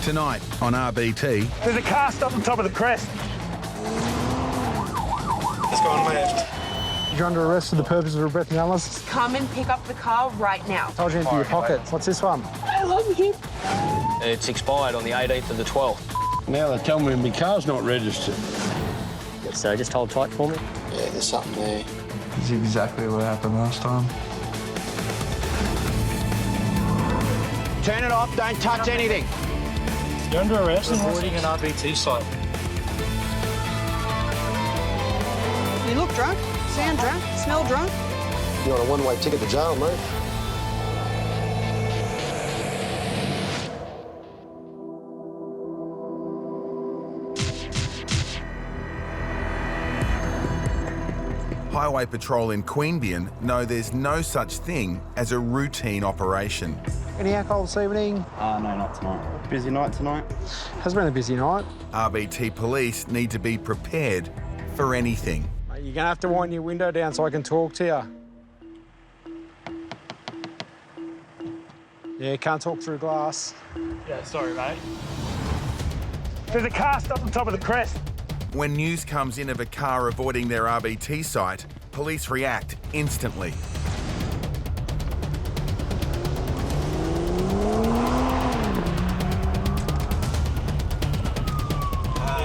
Tonight on RBT. There's a car stopped on top of the crest. It's gone left. You're under arrest for the purpose of a breath analysis. Come and pick up the car right now. Told you empty your pockets. What's this one? I love you. It's expired on the 18th of the 12th. Now they tell me my car's not registered. So just hold tight for me. Yeah, there's something there. It's exactly what happened last time. Turn it off, don't touch anything. You're under arrest. Avoiding an RBT site. You look drunk, sound drunk, smell drunk. You're on a one-way ticket to jail, mate. Highway Patrol in Queanbeyan know there's no such thing as a routine operation. Any alcohol this evening? No, not tonight. Busy night tonight. Has been a busy night. RBT police need to be prepared for anything. Mate, you're gonna have to wind your window down so I can talk to you. Yeah, can't talk through glass. Yeah, sorry, mate. There's a car stopped on top of the crest. When news comes in of a car avoiding their RBT site, police react instantly.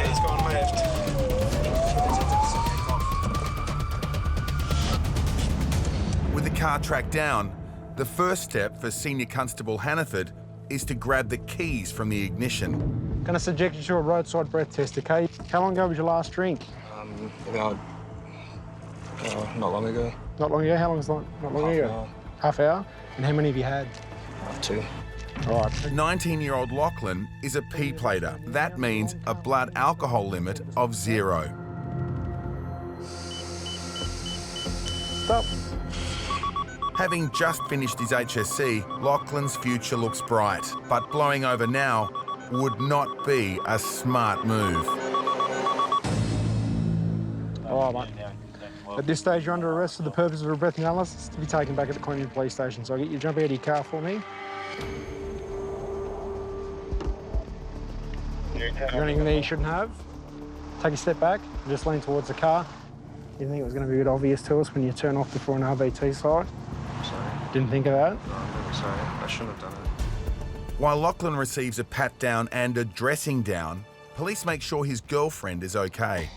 It's gone left. With the car tracked down, the first step for Senior Constable Hannaford is to grab the keys from the ignition. Gonna subject you to a roadside breath test, okay? How long ago was your last drink? About not long ago. Not long ago? How long is not long ago? Half hour? And how many have you had? 2. All right. 19-year-old Lachlan is a P-plater. That means a blood alcohol limit of 0. Stop. Having just finished his HSC, Lachlan's future looks bright, but blowing over now would not be a smart move. All right, mate. At this stage, you're under arrest for the purpose of a breath analysis to be taken back at the Queanbeyan Police Station. So I'll get you to jump out of your car for me. You got anything there you shouldn't have? Take a step back and just lean towards the car. You think it was going to be a bit obvious to us when you turn off before an RBT site? Sorry. Didn't think of that? No, I'm really sorry. I shouldn't have done it. While Lachlan receives a pat down and a dressing down, police make sure his girlfriend is okay.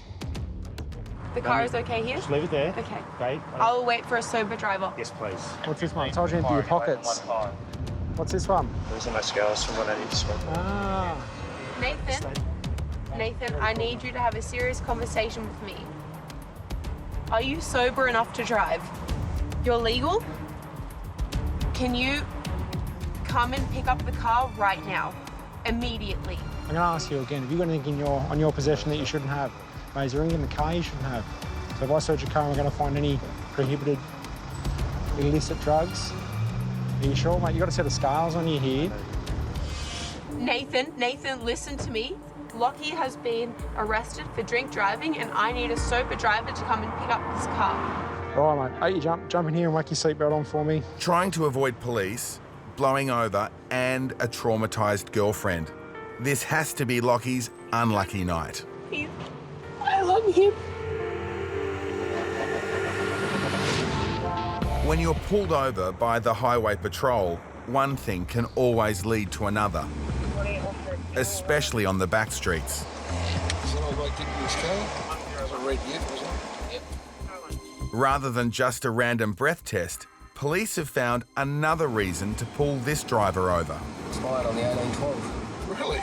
The car is okay here? Just leave it there. Okay. Okay. I'll wait for a sober driver. Yes, please. What's this one? I told you empty your pockets. What's this one? Those are my scars from when I need to smoke. Ah. Nathan, I need you to have a serious conversation with me. Are you sober enough to drive? You're legal? Can you come and pick up the car right now, immediately? I'm going to ask you again, have you got anything on your possession that you shouldn't have? Mate, is there anything in the car you shouldn't have? So if I search your car, I'm going to find any prohibited illicit drugs. Are you sure, mate? You've got a set of scars on your head. Nathan, listen to me. Lockie has been arrested for drink driving and I need a sober driver to come and pick up this car. All right, mate. Hey, you jump in here and whack your seatbelt on for me. Trying to avoid police, blowing over, and a traumatised girlfriend. This has to be Lockie's unlucky night. Please, I love you. When you're pulled over by the Highway Patrol, one thing can always lead to another, especially on the back streets. Rather than just a random breath test, police have found another reason to pull this driver over. Expired on the 1812. Really?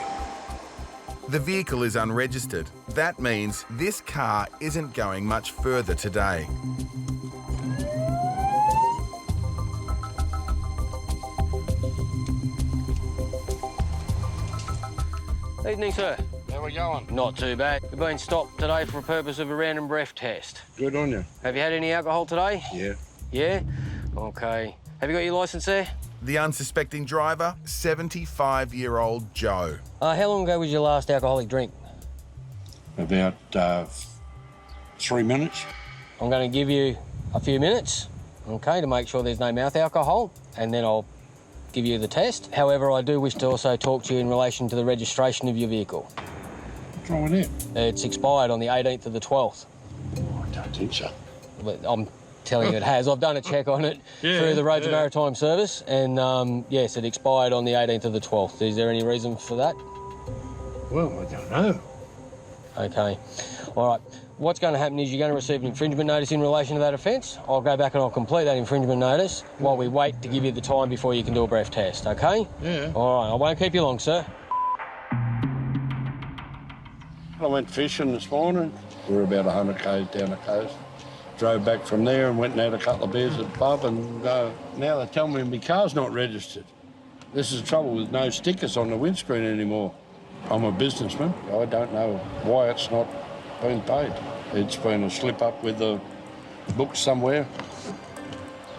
The vehicle is unregistered. That means this car isn't going much further today. Evening, sir. How we going? Not too bad. We've been stopped today for the purpose of a random breath test. Good on you. Have you had any alcohol today? Yeah. Yeah? Okay. Have you got your licence there? The unsuspecting driver, 75-year-old Joe. How long ago was your last alcoholic drink? About 3 minutes. I'm going to give you a few minutes, okay, to make sure there's no mouth alcohol, and then I'll give you the test. However, I do wish to also talk to you in relation to the registration of your vehicle. What's wrong with it? It's expired on the 18th of the 12th. Oh, I don't think so. But I'm telling you it has. I've done a check on it through the Roads and Maritime Service, and yes, it expired on the 18th of the 12th. Is there any reason for that? Well, I don't know. Okay. All right. What's going to happen is you're going to receive an infringement notice in relation to that offence. I'll go back and I'll complete that infringement notice while we wait to give you the time before you can do a breath test, okay? Yeah. All right. I won't keep you long, sir. I went fishing this morning. We were about 100 k's down the coast. Drove back from there and went and had a couple of beers at the pub, and now they tell me my car's not registered. This is the trouble with no stickers on the windscreen anymore. I'm a businessman. I don't know why it's not been paid. It's been a slip-up with the book somewhere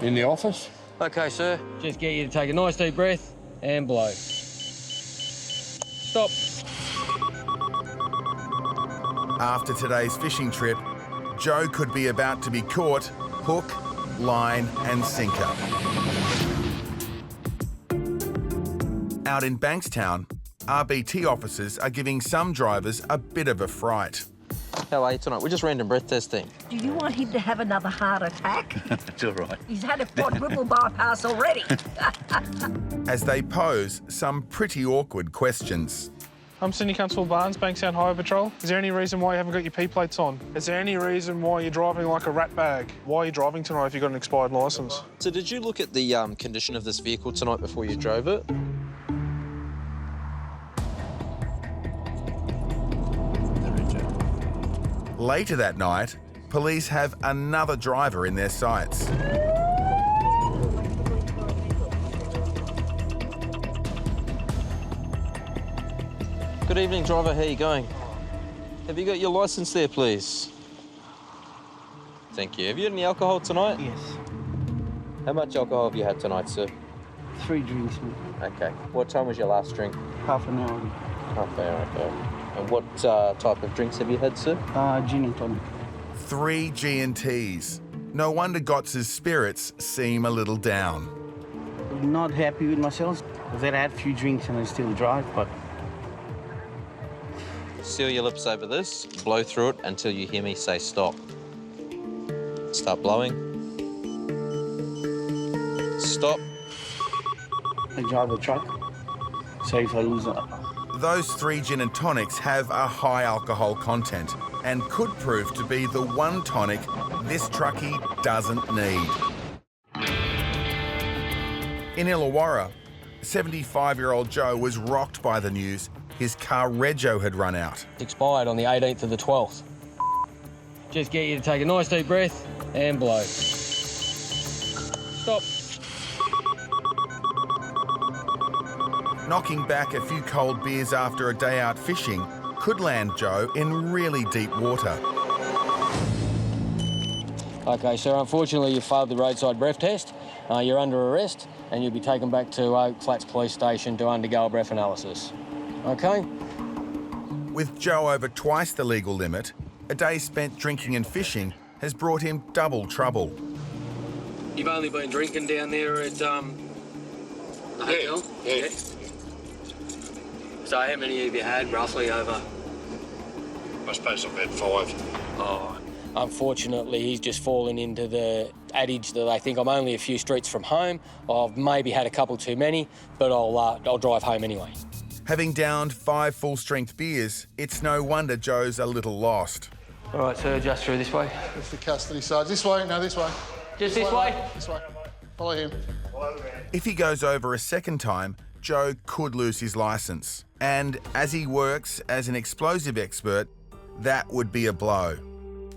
in the office. Okay, sir. Just get you to take a nice deep breath and blow. Stop. After today's fishing trip, Joe could be about to be caught hook, line and sinker. Out in Bankstown, RBT officers are giving some drivers a bit of a fright. How are you tonight? We're just random breath testing. Do you want him to have another heart attack? It's all right. He's had a quadruple bypass already. As they pose some pretty awkward questions. I'm Sydney Constable Barnes, Bankstown Highway Patrol. Is there any reason why you haven't got your P-plates on? Is there any reason why you're driving like a rat bag? Why are you driving tonight if you've got an expired licence? So did you look at the condition of this vehicle tonight before you drove it? Later that night, police have another driver in their sights. Good evening, driver. How are you going? Have you got your licence there, please? Thank you. Have you had any alcohol tonight? Yes. How much alcohol have you had tonight, sir? 3 drinks, mate. Okay. What time was your last drink? Half an hour. Half an hour ago. And what type of drinks have you had, sir? Gin and tonic. 3 G&Ts. No wonder Gotts's spirits seem a little down. Not happy with myself. I've had a few drinks and I still drive, but... Seal your lips over this, blow through it until you hear me say stop. Start blowing. Stop. I drive a truck, so if I lose it... Those 3 gin and tonics have a high alcohol content and could prove to be the one tonic this truckie doesn't need. In Illawarra, 75-year-old Joe was rocked by the news his car rego had run out. It's expired on the 18th of the 12th. Just get you to take a nice deep breath and blow. Stop. Knocking back a few cold beers after a day out fishing could land Joe in really deep water. Okay, sir, unfortunately you failed the roadside breath test. You're under arrest and you'll be taken back to Oak Flats Police Station to undergo a breath analysis. Okay? With Joe over twice the legal limit, a day spent drinking and fishing has brought him double trouble. You've only been drinking down there at, the hotel? Yeah. So how many have you had, roughly, over? I suppose I've had 5. Oh, unfortunately, he's just fallen into the adage that they think I'm only a few streets from home. I've maybe had a couple too many, but I'll drive home anyway. Having downed 5 full-strength beers, it's no wonder Joe's a little lost. All right, sir, just through this way. It's the custody side. This way, no, this way. Just this way? This way. Follow him. If he goes over a second time, Joe could lose his licence. And as he works as an explosive expert, that would be a blow.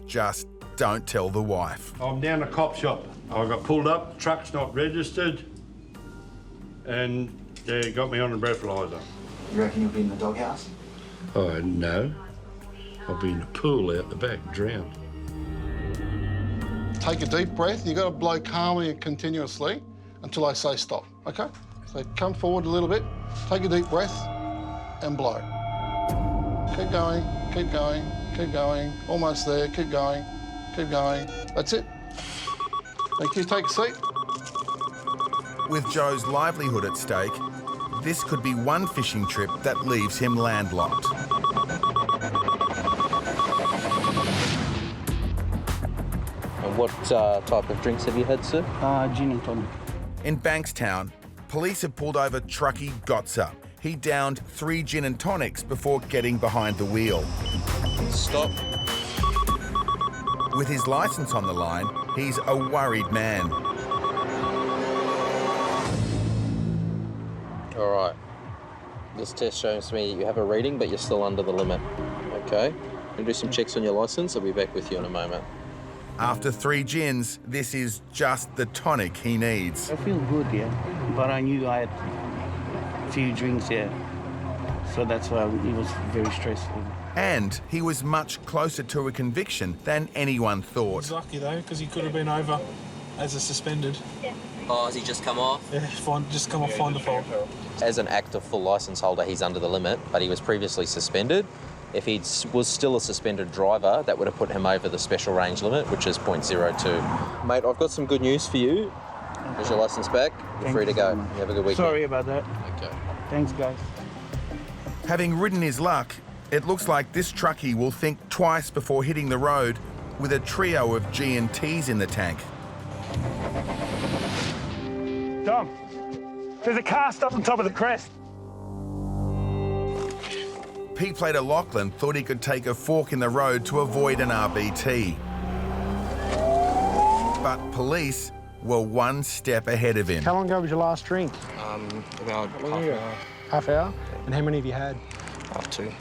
Just don't tell the wife. I'm down the cop shop. I got pulled up, truck's not registered, and they got me on a breathalyser. You reckon you'll be in the doghouse? Oh, no. I'll be in the pool out the back, drowned. Take a deep breath. You've got to blow calmly and continuously until I say stop, OK? So come forward a little bit, take a deep breath and blow. Keep going, keep going, keep going. Almost there, keep going, keep going. That's it. Thank you, take a seat. With Joe's livelihood at stake, this could be one fishing trip that leaves him landlocked. And what type of drinks have you had, sir? Gin and tonic. In Bankstown, police have pulled over truckie Gotza. He downed 3 gin and tonics before getting behind the wheel. Stop. With his licence on the line, he's a worried man. All right. This test shows me you have a reading, but you're still under the limit. Okay. We'll do some checks on your licence. I'll be back with you in a moment. After 3 gins, this is just the tonic he needs. I feel good, yeah. But I knew I had a few drinks, yeah. So that's why it was very stressful. And he was much closer to a conviction than anyone thought. He's lucky though, because he could have been over as a suspended. Oh, has he just come off? Yeah, just come off find the fault. As an active full licence holder, he's under the limit, but he was previously suspended. If he was still a suspended driver, that would have put him over the special range limit, which is 0.02. Mate, I've got some good news for you. There's your licence back. You're free to go. You have a good weekend. Sorry about that. Okay. Thanks, guys. Having ridden his luck, it looks like this truckie will think twice before hitting the road with a trio of G&Ts in the tank. Dom, there's a car stopped on top of the crest. P-plater Lachlan thought he could take a fork in the road to avoid an RBT. But police were one step ahead of him. How long ago was your last drink? About half an hour. Half hour? And how many have you had? 2.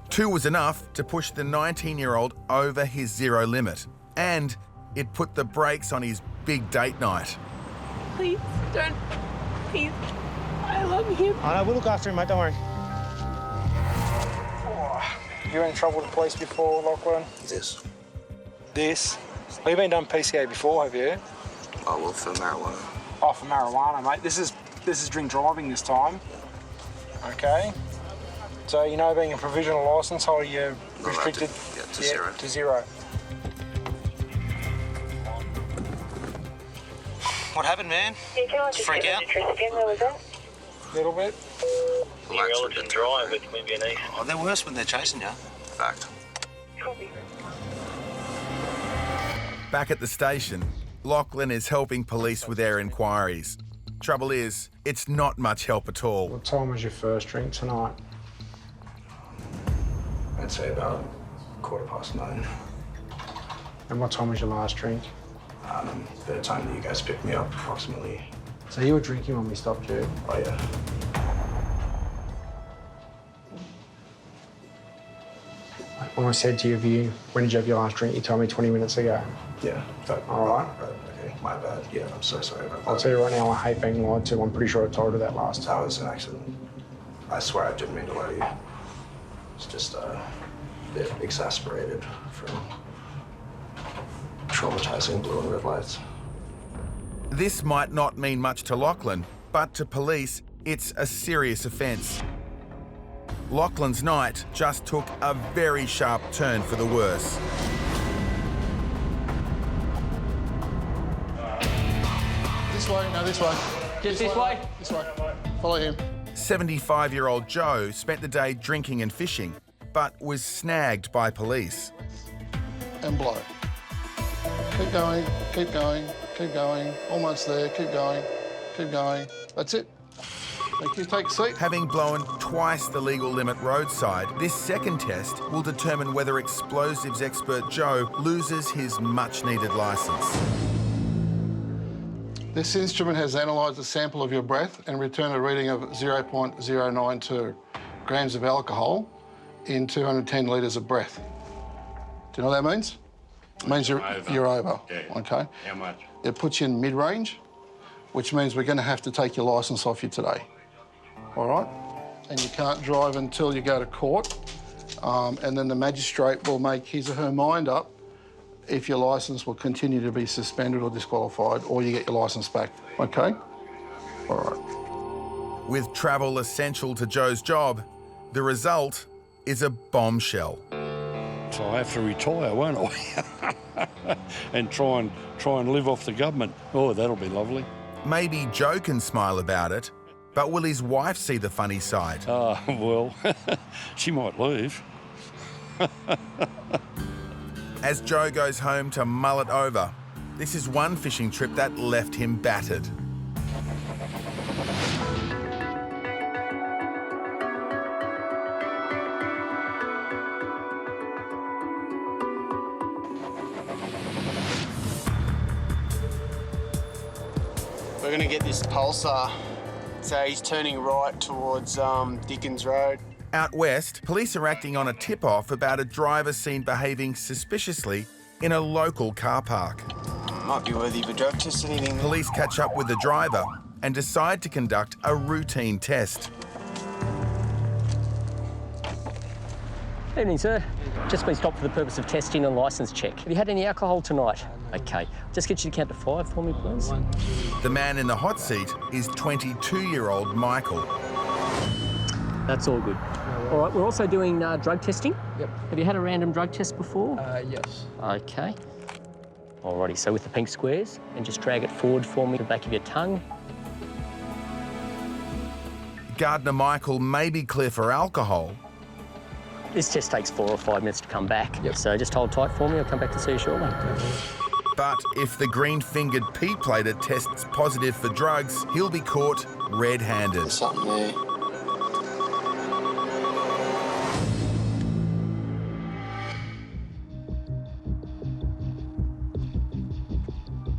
2 was enough to push the 19-year-old over his zero limit. And it put the brakes on his big date night. Please, don't. Please. I love him. I know, we'll look after him, mate, don't worry. You're in trouble with the police before, Lachlan? This. This? Well, you've been done PCA before, have you? Oh, well, for marijuana. Oh, for marijuana, mate. This is drink driving this time. Okay. So, you know, being a provisional licence holder, you're restricted To zero. To 0. What happened, man? Freak out? A little bit. Oh, they're worse when they're chasing you. Fact. Back at the station, Lachlan is helping police with their inquiries. Trouble is, it's not much help at all. What time was your first drink tonight? I'd say about 9:15. And what time was your last drink? The time that you guys picked me up, approximately. So you were drinking when we stopped you? Oh, yeah. When I said to you, when did you have your last drink? You told me 20 minutes ago. Yeah. All right. Okay, my bad. Yeah, I'm so sorry about that. I'll tell you right now, I hate being lied to. I'm pretty sure I told her that last time. That was an accident. I swear I didn't mean to lie to you. It's just a bit exasperated from traumatizing blue and red lights. This might not mean much to Lachlan, but to police, it's a serious offence. Lachlan's night just took a very sharp turn for the worse. This way, no, this way. Just this way? This way. Follow him. 75-year-old Joe spent the day drinking and fishing, but was snagged by police. And blow. Keep going, keep going, keep going. Almost there, keep going, keep going. That's it. Thank you, take a seat. Having blown twice the legal limit roadside, this second test will determine whether explosives expert Joe loses his much-needed licence. This instrument has analysed a sample of your breath and returned a reading of 0.092 grams of alcohol in 210 litres of breath. Do you know what that means? It means you're over. Yeah. Okay. How much? It puts you in mid-range, which means we're going to have to take your licence off you today. All right? And you can't drive until you go to court, and then the magistrate will make his or her mind up if your licence will continue to be suspended or disqualified, or you get your licence back. Okay? All right. With travel essential to Joe's job, the result is a bombshell. So I have to retire, won't I? And try and live off the government. Oh, that'll be lovely. Maybe Joe can smile about it, but will his wife see the funny side? Oh, well, she might leave. As Joe goes home to mull it over, this is one fishing trip that left him battered. We're going to get this pulsar. So he's turning right towards Dickens Road. Out west, police are acting on a tip-off about a driver seen behaving suspiciously in a local car park. Might be worthy of a drug test, anything. Police catch up with the driver and decide to conduct a routine test. Evening, sir. Just been stopped for the purpose of testing and licence check. Have you had any alcohol tonight? Okay. Just get you to count to 5 for me, please. The man in the hot seat is 22-year-old Michael. That's all good. All right, we're also doing drug testing. Yep. Have you had a random drug test before? Yes. Okay. Alrighty, so with the pink squares, and just drag it forward for me to the back of your tongue. Gardener Michael may be clear for alcohol. This test takes 4 or 5 minutes to come back. Yep. So just hold tight for me, I'll come back to see you shortly. But if the green-fingered P-plater tests positive for drugs, he'll be caught red-handed. There's something there.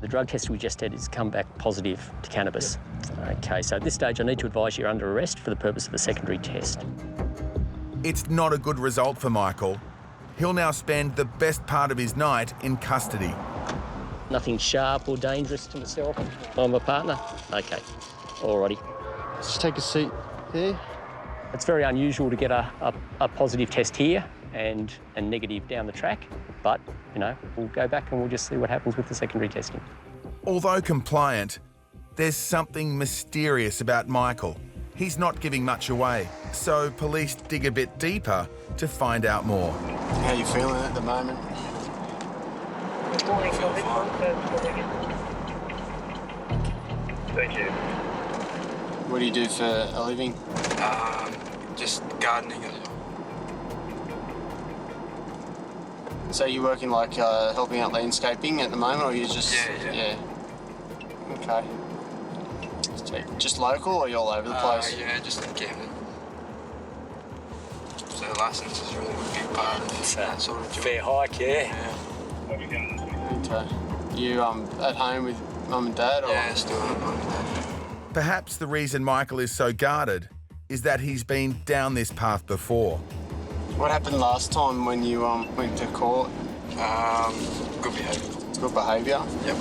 The drug test we just did has come back positive to cannabis. Okay, so at this stage I need to advise you're under arrest for the purpose of a secondary test. It's not a good result for Michael. He'll now spend the best part of his night in custody. Nothing sharp or dangerous to myself or my partner? Okay, alrighty. Just take a seat here. It's very unusual to get a positive test here and a negative down the track, but, you know, we'll go back and we'll just see what happens with the secondary testing. Although compliant, there's something mysterious about Michael. He's not giving much away, so police dig a bit deeper to find out more. How are you feeling at the moment? Thank you. What do you do for a living? Just gardening. So you're working like helping out landscaping at the moment, or you just... Yeah. Okay. Just local, or you're all over the place? Yeah, just in Camden. So the licence is really a big part of that sort of job. Fair hike, yeah. Okay. You at home with mum and dad? Or? Yeah, still at mum and dad. Perhaps the reason Michael is so guarded is that he's been down this path before. What happened last time when you went to court? Good behaviour. Good behaviour? Yep.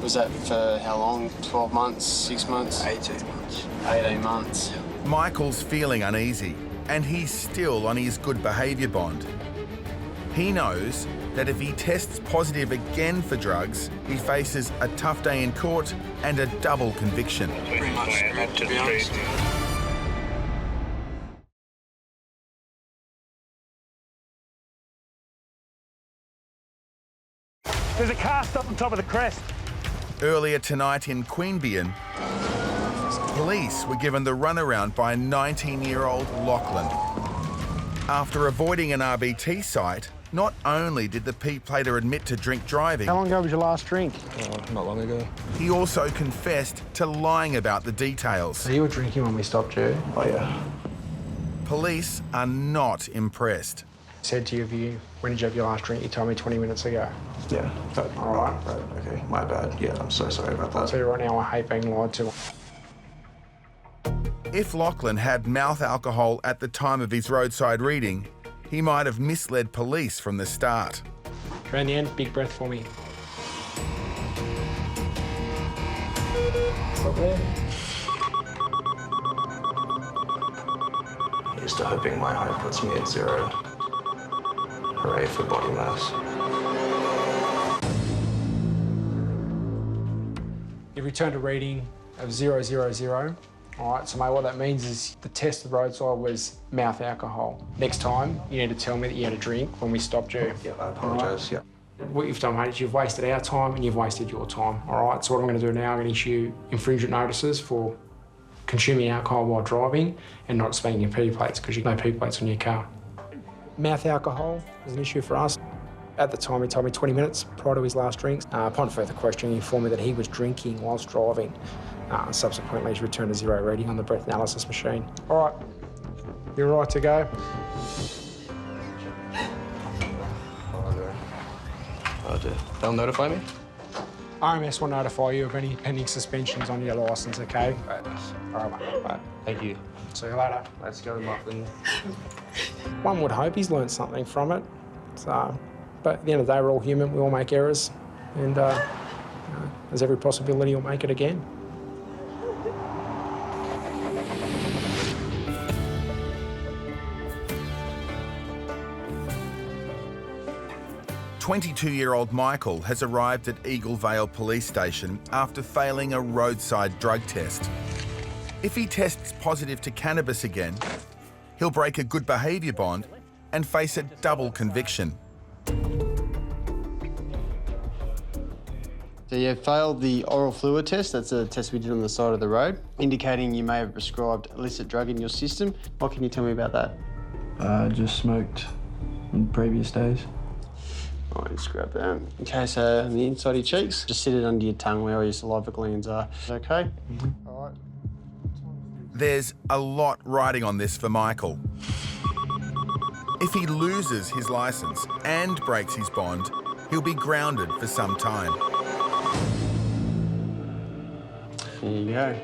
Was that for how long? 12 months? 6 months? 18 months. 18 months. Yep. Michael's feeling uneasy, and he's still on his good behaviour bond. He knows that if he tests positive again for drugs, he faces a tough day in court and a double conviction. Pretty much screwed, to be honest. There's a car stopped on top of the crest. Earlier tonight in Queanbeyan, police were given the runaround by 19-year-old Lachlan. After avoiding an RBT site, not only did the P-plater admit to drink driving... How long ago was your last drink? Not long ago. He also confessed to lying about the details. So you were drinking when we stopped you? Oh, yeah. Police are not impressed. Said to you, when did you have your last drink? You told me 20 minutes ago. Yeah. All right. Okay, my bad. Yeah, I'm so sorry about that. So right now I hate being lied to. If Lachlan had mouth alcohol at the time of his roadside reading, he might have misled police from the start. Around the end, big breath for me. Stop there. Here's to hoping my height puts me at 0. Hooray for body mass. You returned a reading of 000. All right, so mate, what that means is the test of roadside was mouth alcohol. Next time, you need to tell me that you had a drink when we stopped you. Yeah, I apologise, yeah. What you've done, mate, is you've wasted our time and you've wasted your time, all right? So what I'm going to do now, I'm going to issue infringement notices for consuming alcohol while driving and not displaying your P plates, because you've no P plates on your car. Mouth alcohol is an issue for us. At the time, he told me 20 minutes prior to his last drinks. Upon further questioning, he informed me that he was drinking whilst driving. Subsequently, he's returned a 0 reading on the breath analysis machine. All right, you're right to go. They'll notify me? RMS will notify you of any pending suspensions on your licence, okay? Right. All right, mate. Right. Thank you. See you later. Let's go, Muffin. One would hope he's learned something from it. So, but at the end of the day, we're all human. We all make errors. And there's every possibility he'll make it again. "22-year-old Michael has arrived at Eagle Vale Police Station after failing a roadside drug test. If he tests positive to cannabis again, he'll break a good behaviour bond and face a double conviction. So you failed the oral fluid test. That's a test we did on the side of the road, indicating you may have prescribed illicit drug in your system. What can you tell me about that? I just smoked in previous days. All right, just grab that. Okay, so on the inside of your cheeks, just sit it under your tongue where all your saliva glands are. Okay? All right. There's a lot riding on this for Michael. If he loses his licence and breaks his bond, he'll be grounded for some time. There you go.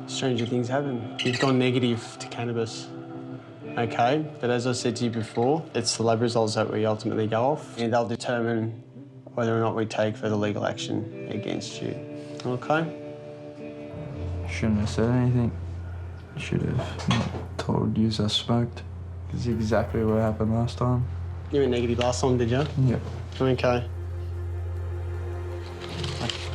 Stranger things happen. You've gone negative to cannabis. Okay, but as I said to you before, it's the lab results that we ultimately go off, and they'll determine whether or not we take further legal action against you. Okay? Shouldn't have said anything. Should have not told you I smoked. It's exactly what happened last time. You went negative last time, did you? Yep. Okay.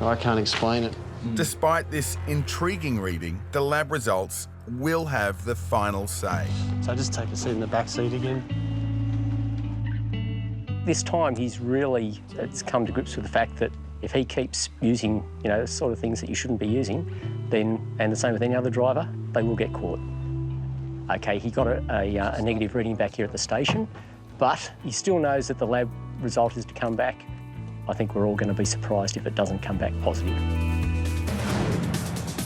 I can't explain it. Despite this intriguing reading, the lab results will have the final say. So just take a seat in the back seat again. This time he's really come to grips with the fact that if he keeps using, the sort of things that you shouldn't be using, then, and the same with any other driver, they will get caught. Okay, he got a negative reading back here at the station, but he still knows that the lab result is to come back. I think we're all going to be surprised if it doesn't come back positive.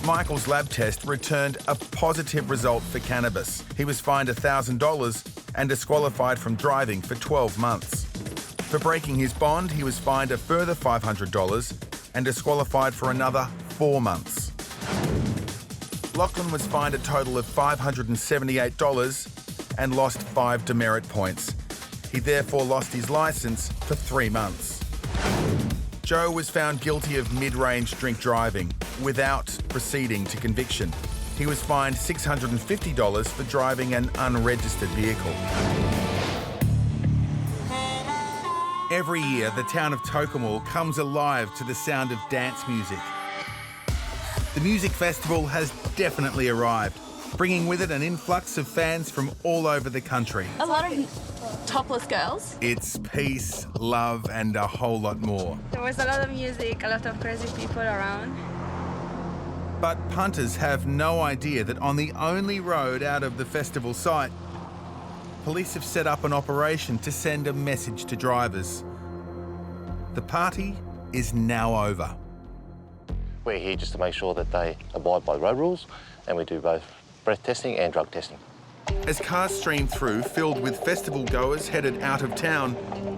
Michael's lab test returned a positive result for cannabis. He was fined $1,000 and disqualified from driving for 12 months. For breaking his bond, he was fined a further $500 and disqualified for another 4 months. Lachlan was fined a total of $578 and lost 5 demerit points. He therefore lost his licence for 3 months. Joe was found guilty of mid-range drink driving without proceeding to conviction. He was fined $650 for driving an unregistered vehicle. Every year, the town of Tocumwal comes alive to the sound of dance music. The music festival has definitely arrived, bringing with it an influx of fans from all over the country. A lot of topless girls. It's peace, love, and a whole lot more. There was a lot of music, a lot of crazy people around. But punters have no idea that on the only road out of the festival site, police have set up an operation to send a message to drivers. The party is now over. We're here just to make sure that they abide by road rules, and we do both breath testing and drug testing. As cars stream through, filled with festival goers headed out of town,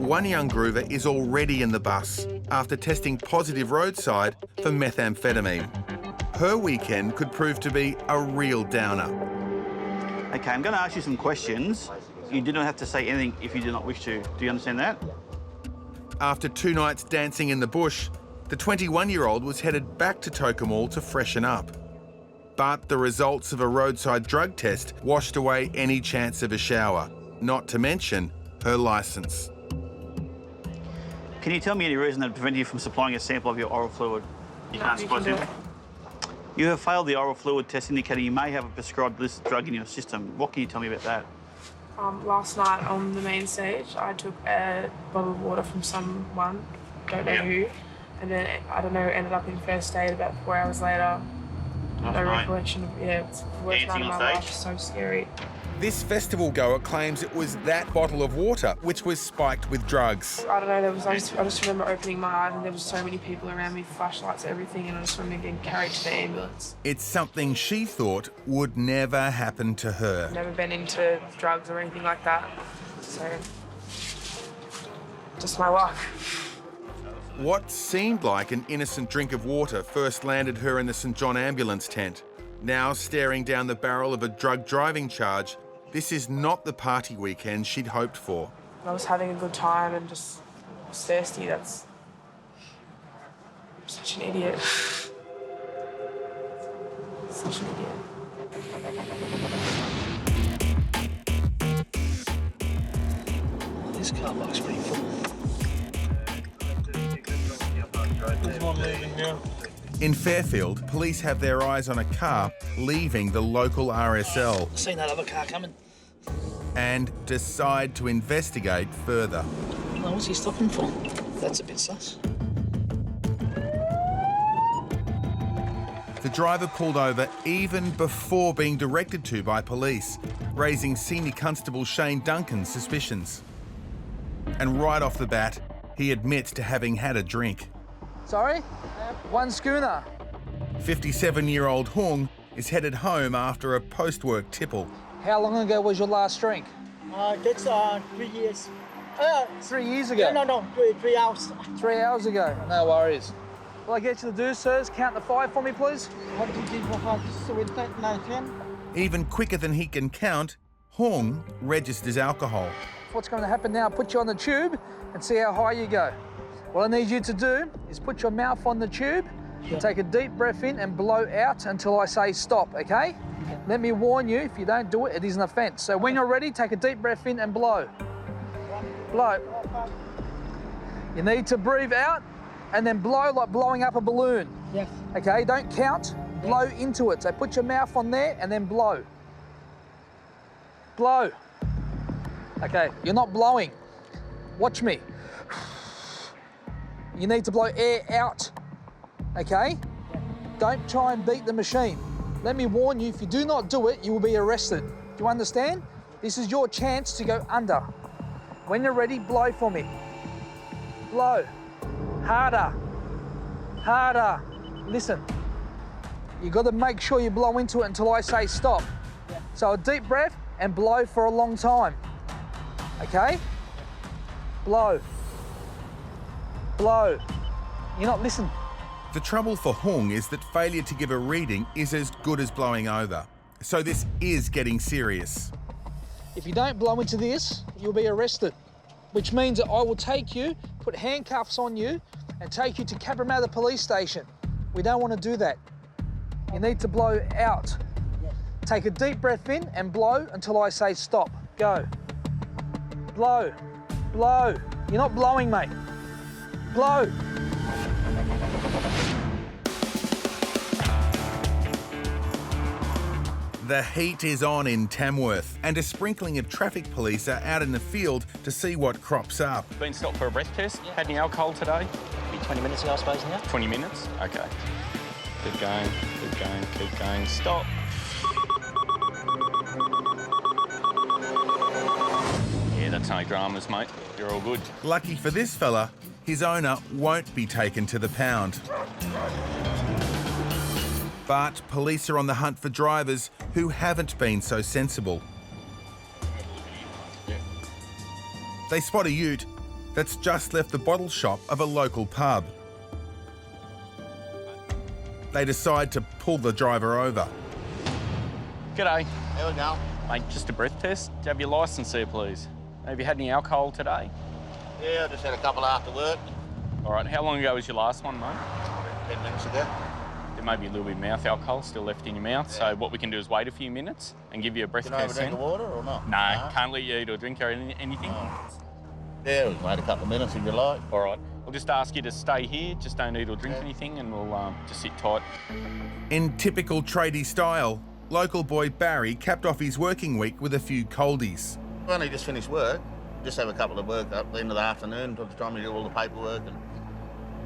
one young groover is already in the bus after testing positive roadside for methamphetamine. Her weekend could prove to be a real downer. Okay, I'm going to ask you some questions. You do not have to say anything if you do not wish to. Do you understand that? After 2 nights dancing in the bush, the 21-year-old was headed back to Tocumwal to freshen up. But the results of a roadside drug test washed away any chance of a shower, not to mention her licence. Can you tell me any reason that prevented you from supplying a sample of your oral fluid? You can't supply it. You have failed the oral fluid test indicating you may have a prescribed illicit drug in your system. What can you tell me about that? Last night on the main stage, I took a bottle of water from someone, don't know who, and then, I don't know, ended up in first aid about 4 hours later. No recollection of, it's the worst night of my life, so scary. This festival goer claims it was that bottle of water which was spiked with drugs. I don't know, I just remember opening my eyes and there was so many people around me, flashlights, everything, and I just remember getting carried to the ambulance. It's something she thought would never happen to her. Never been into drugs or anything like that, so just my luck. What seemed like an innocent drink of water first landed her in the St John ambulance tent. Now staring down the barrel of a drug driving charge, this is not the party weekend she'd hoped for. I was having a good time and just was thirsty. I'm such an idiot. Such an idiot. This car park's pretty full. In Fairfield, police have their eyes on a car leaving the local RSL. I've seen that other car coming. And decide to investigate further. No, what's he stopping for? That's a bit sus. The driver pulled over even before being directed to by police, raising Senior Constable Shane Duncan's suspicions. And right off the bat, he admits to having had a drink. Sorry? One schooner. 57-year-old Hung is headed home after a post-work tipple. How long ago was your last drink? That's 3 years. 3 years ago? No, 3 hours. 3 hours ago, no worries. Will I get you to do, sirs? Count to 5 for me, please. 1, 2, 3, 4, 5, 6, 7, 8, 9, 10. Even quicker than he can count, Hung registers alcohol. What's going to happen now, put you on the tube and see how high you go. What I need you to do is put your mouth on the tube, take a deep breath in and blow out until I say stop, okay? Let me warn you, if you don't do it, it is an offence. So when you're ready, take a deep breath in and blow. Blow. You need to breathe out and then blow like blowing up a balloon. Yes. Okay, don't count, blow into it. So put your mouth on there and then blow. Blow. Okay, you're not blowing. Watch me. You need to blow air out, okay? Don't try and beat the machine. Let me warn you, if you do not do it, you will be arrested. Do you understand? This is your chance to go under. When you're ready, blow for me. Blow. Harder. Harder. Listen. You got to make sure you blow into it until I say stop. So a deep breath and blow for a long time. Okay? Blow. Blow. You're not listening. The trouble for Hung is that failure to give a reading is as good as blowing over. So this is getting serious. If you don't blow into this, you'll be arrested, which means that I will take you, put handcuffs on you, and take you to Cabramatta Police Station. We don't want to do that. You need to blow out. Take a deep breath in and blow until I say stop. Go. Blow. Blow. You're not blowing, mate. Blow. The heat is on in Tamworth, and a sprinkling of traffic police are out in the field to see what crops up. Been stopped for a breath test. Had any alcohol today? Maybe 20 minutes ago, I suppose, now. 20 minutes? Okay. Keep going, keep going, keep going. Stop. Yeah, that's no dramas, mate. You're all good. Lucky for this fella, his owner won't be taken to the pound. But police are on the hunt for drivers who haven't been so sensible. They spot a ute that's just left the bottle shop of a local pub. They decide to pull the driver over. G'day. There we go. Mate, just a breath test. Do you have your licence here, please? Have you had any alcohol today? Yeah, I just had a couple after work. All right, how long ago was your last one, mate? 10 minutes ago. There may be a little bit of mouth alcohol still left in your mouth, so what we can do is wait a few minutes and give you a breath Can I have a test drink then. of water or not? No, can't let you eat or drink or anything. Yeah, we can wait a couple of minutes if you like. All right. I'll just ask you to stay here, just don't eat or drink anything, and we'll just sit tight. In typical tradie style, local boy Barry capped off his working week with a few coldies. When I just finished work, just have a couple of work up at the end of the afternoon by the time you do all the paperwork and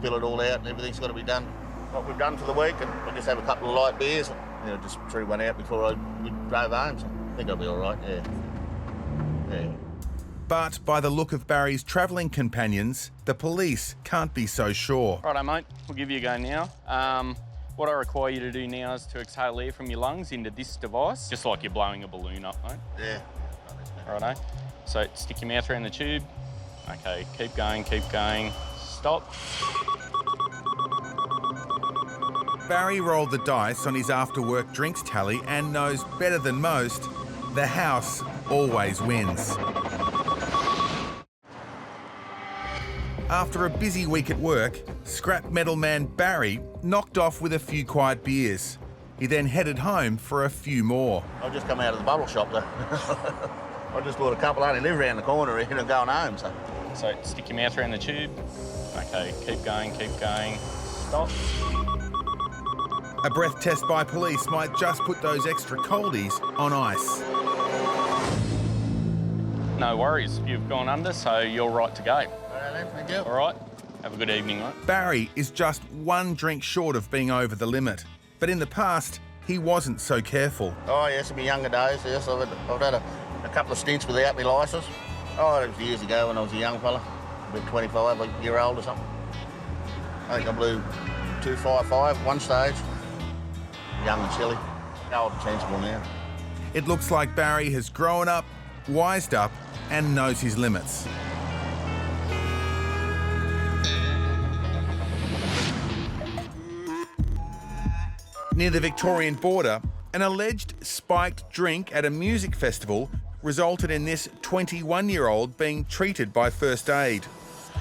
fill it all out and everything's got to be done. What we've done for the week, and I just have a couple of light beers. You know, just threw one out before we drove home, so I think I'll be all right, yeah. But by the look of Barry's travelling companions, the police can't be so sure. Righto, mate, we'll give you a go now. What I require you to do now is to exhale air from your lungs into this device, just like you're blowing a balloon up, mate. Yeah. Righto. So stick your mouth around the tube. Okay, keep going, stop. Barry rolled the dice on his after-work drinks tally and knows better than most, the house always wins. After a busy week at work, scrap metal man Barry knocked off with a few quiet beers. He then headed home for a few more. I've just come out of the bottle shop though. I just bought a couple, I only live around the corner here and going home, so. So stick your mouth around the tube. Okay, keep going, stop. A breath test by police might just put those extra coldies on ice. No worries, you've gone under, so you're right to go. All right, then, thank you. All right, have a good evening, mate. Barry is just one drink short of being over the limit, but in the past, he wasn't so careful. Oh, yes, in my younger days, yes, I've had a couple of stints without my licence. Oh, it was years ago when I was a young fella, about 25, a year old or something. I think I blew 255 one stage. Young and silly, old and sensible now. It looks like Barry has grown up, wised up, and knows his limits. Near the Victorian border, an alleged spiked drink at a music festival resulted in this 21-year-old being treated by first aid.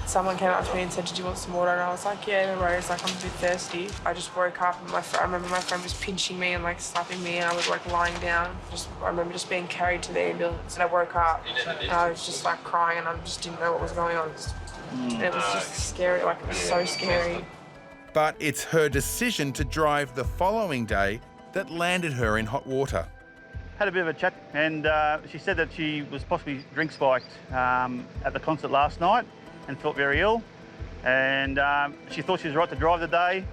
Someone came up to me and said, "Did you want some water?" And I was like, "Yeah, no worries, like I'm a bit thirsty." I just woke up and I remember my friend was pinching me and like slapping me, and I was like lying down. I remember just being carried to the ambulance, and I woke up and I was just like crying, and I just didn't know what was going on. It was just scary, like it was so scary. But it's her decision to drive the following day that landed her in hot water. Had a bit of a chat, and she said that she was possibly drink spiked at the concert last night and felt very ill. And she thought she was right to drive the day,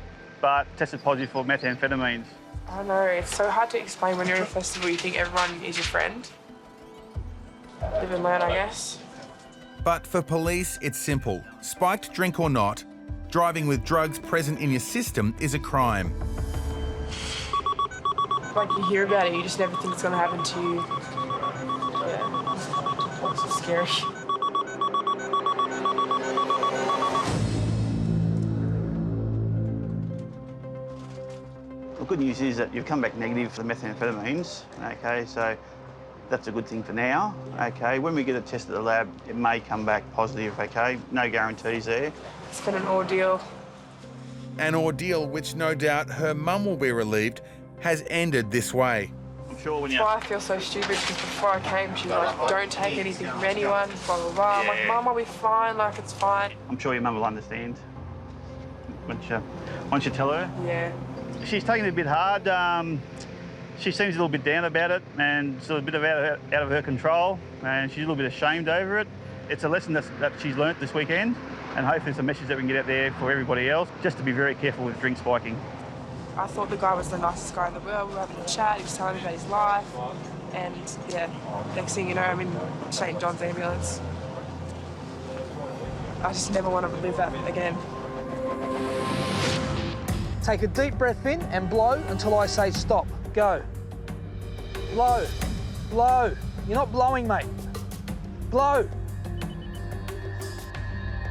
but tested positive for methamphetamines. I know, it's so hard to explain when you're in a festival. You think everyone is your friend. Live and learn, I guess. But for police, it's simple. Spiked drink or not, driving with drugs present in your system is a crime. Like you hear about it, you just never think it's going to happen to you. Yeah, it's so scary. The good news is that you've come back negative for the methamphetamines, okay, so that's a good thing for now, okay. When we get a test at the lab, it may come back positive, okay, no guarantees there. It's been an ordeal. An ordeal which no doubt her mum will be relieved has ended this way. I'm sure when you... That's why I feel so stupid, because before I came, she was like, "Don't take anything from anyone, blah, blah, blah." I'm like, "Mum, I'll be fine, like, it's fine." I'm sure your mum will understand once you tell her. Yeah. She's taking it a bit hard. She seems a little bit down about it, and it's a bit out of her control, and she's a little bit ashamed over it. It's a lesson that she's learnt this weekend, and hopefully it's a message that we can get out there for everybody else, just to be very careful with drink spiking. I thought the guy was the nicest guy in the world. We were having a chat, he was telling me about his life, and yeah, next thing you know, I'm in St. John's ambulance. I just never want to relive that again. Take a deep breath in and blow until I say stop. Go. Blow. Blow. You're not blowing, mate. Blow.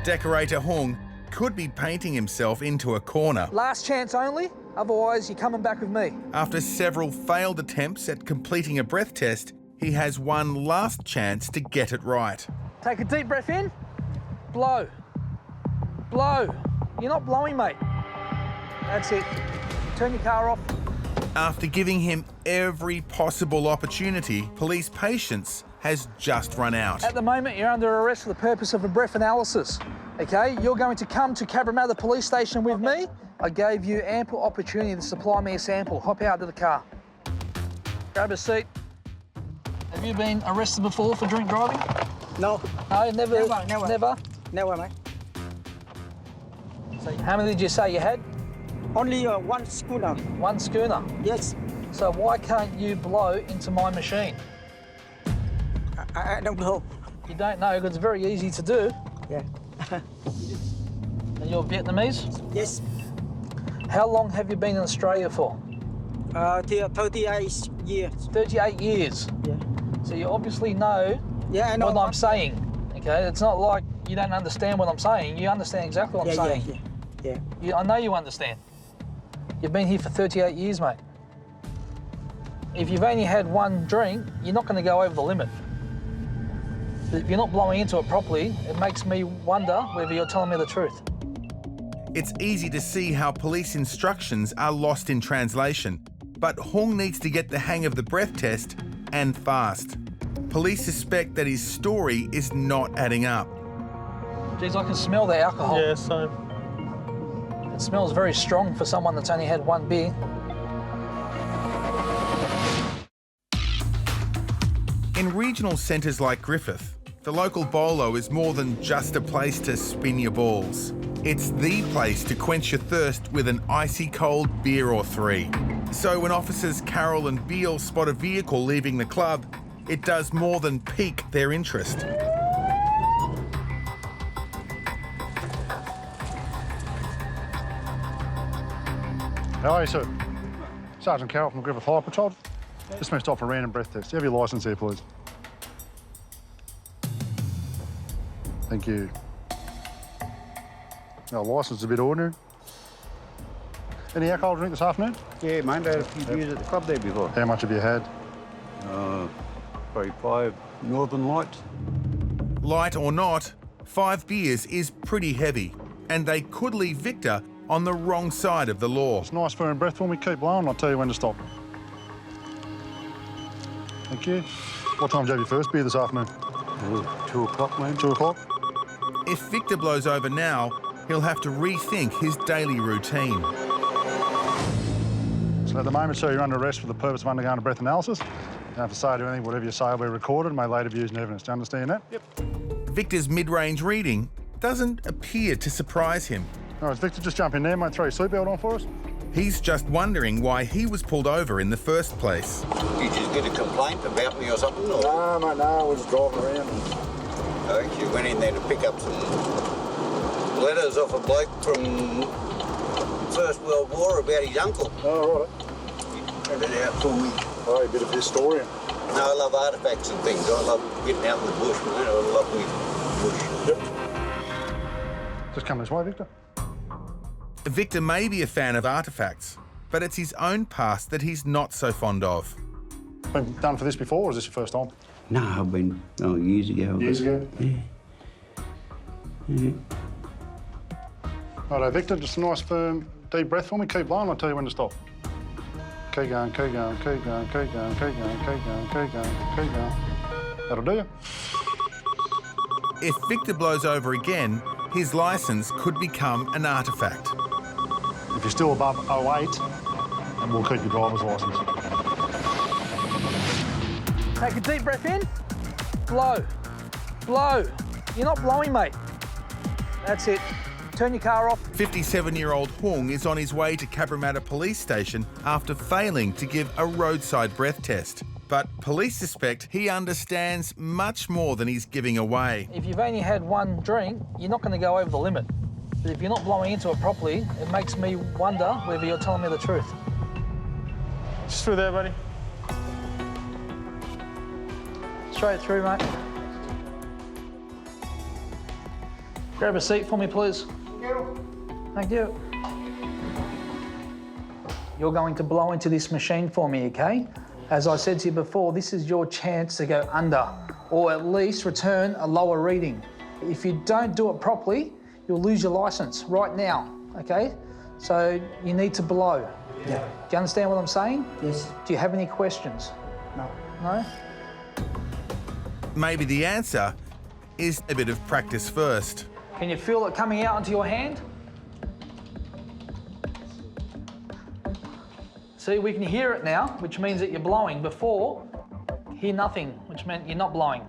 Decorator Hung could be painting himself into a corner. Last chance only, otherwise you're coming back with me. After several failed attempts at completing a breath test, he has one last chance to get it right. Take a deep breath in. Blow. Blow. You're not blowing, mate. That's it. Turn your car off. After giving him every possible opportunity, police patience has just run out. At the moment, you're under arrest for the purpose of a breath analysis, okay? You're going to come to Cabramatta Police Station with me. I gave you ample opportunity to supply me a sample. Hop out to the car. Grab a seat. Have you been arrested before for drink driving? No. No, never? Never. Never, mate. So how many did you say you had? Only one schooner. One schooner? Yes. So why can't you blow into my machine? I don't know. You don't know, because it's very easy to do. Yeah. And you're Vietnamese? Yes. How long have you been in Australia for? 38 years. 38 years? Yeah. So you obviously know I know what I'm saying, okay? It's not like you don't understand what I'm saying. You understand exactly what I'm saying. Yeah. I know you understand. You've been here for 38 years, mate. If you've only had one drink, you're not going to go over the limit. If you're not blowing into it properly, it makes me wonder whether you're telling me the truth. It's easy to see how police instructions are lost in translation, but Hung needs to get the hang of the breath test, and fast. Police suspect that his story is not adding up. Geez, I can smell the alcohol. Yeah, same. It smells very strong for someone that's only had one beer. In regional centres like Griffith, the local bolo is more than just a place to spin your balls. It's the place to quench your thirst with an icy cold beer or three. So when officers Carroll and Beale spot a vehicle leaving the club, it does more than pique their interest. How are you, sir? Sergeant Carroll from the Griffith High Patrol. Just missed off a random breath test. Do you have your licence here, please? Thank you. Our licence is a bit ordinary. Any alcohol drink this afternoon? Yeah, mate, I had a few beers at the club there before. How much have you had? Probably 5 Northern Lights. Light or not, 5 beers is pretty heavy, and they could leave Victor on the wrong side of the law. It's nice firm breath for me. Keep blowing, I'll tell you when to stop. Thank you. What time did you have your first beer this afternoon? 2 o'clock, mate. 2 o'clock? If Victor blows over now, he'll have to rethink his daily routine. So at the moment, sir, you're under arrest for the purpose of undergoing a breath analysis. You don't have to say to anything. Whatever you say will be recorded and may later be used in evidence. Do you understand that? Yep. Victor's mid-range reading doesn't appear to surprise him. All right, Victor, just jump in there, mate. Throw your seatbelt on for us. He's just wondering why he was pulled over in the first place. Did you get a complaint about me or something? Or? No, mate, no. I was just driving around. Oh, you went in there to pick up some letters off a bloke from First World War about his uncle. Oh, right. He read it out for me. Oh, a bit of a historian. No, I love artefacts and things. I love getting out in the bush, mate. I love me bush. Yep. Just come this way, Victor. Victor may be a fan of artefacts, but it's his own past that he's not so fond of. Been done for this before, or is this your first time? No, I've been years ago. Years ago? Yeah. Righto, Victor, just a nice firm deep breath for me. Keep blowing, I'll tell you when to stop. Keep going, keep going, keep going, keep going, keep going, keep going, keep going, keep going. That'll do you. If Victor blows over again, his licence could become an artefact. If you're still above 08, then we'll keep your driver's licence. Take a deep breath in. Blow. Blow. You're not blowing, mate. That's it. Turn your car off. 57-year-old Hung is on his way to Cabramatta Police Station after failing to give a roadside breath test. But police suspect he understands much more than he's giving away. If you've only had one drink, you're not going to go over the limit. But if you're not blowing into it properly, it makes me wonder whether you're telling me the truth. Just through there, buddy. Straight through, mate. Grab a seat for me, please. Thank you. You're going to blow into this machine for me, okay? As I said to you before, this is your chance to go under, or at least return a lower reading. If you don't do it properly, you'll lose your licence right now, okay? So you need to blow. Yeah. Do you understand what I'm saying? Yes. Do you have any questions? No. No? Maybe the answer is a bit of practice first. Can you feel it coming out onto your hand? See, we can hear it now, which means that you're blowing. Before, hear nothing, which meant you're not blowing.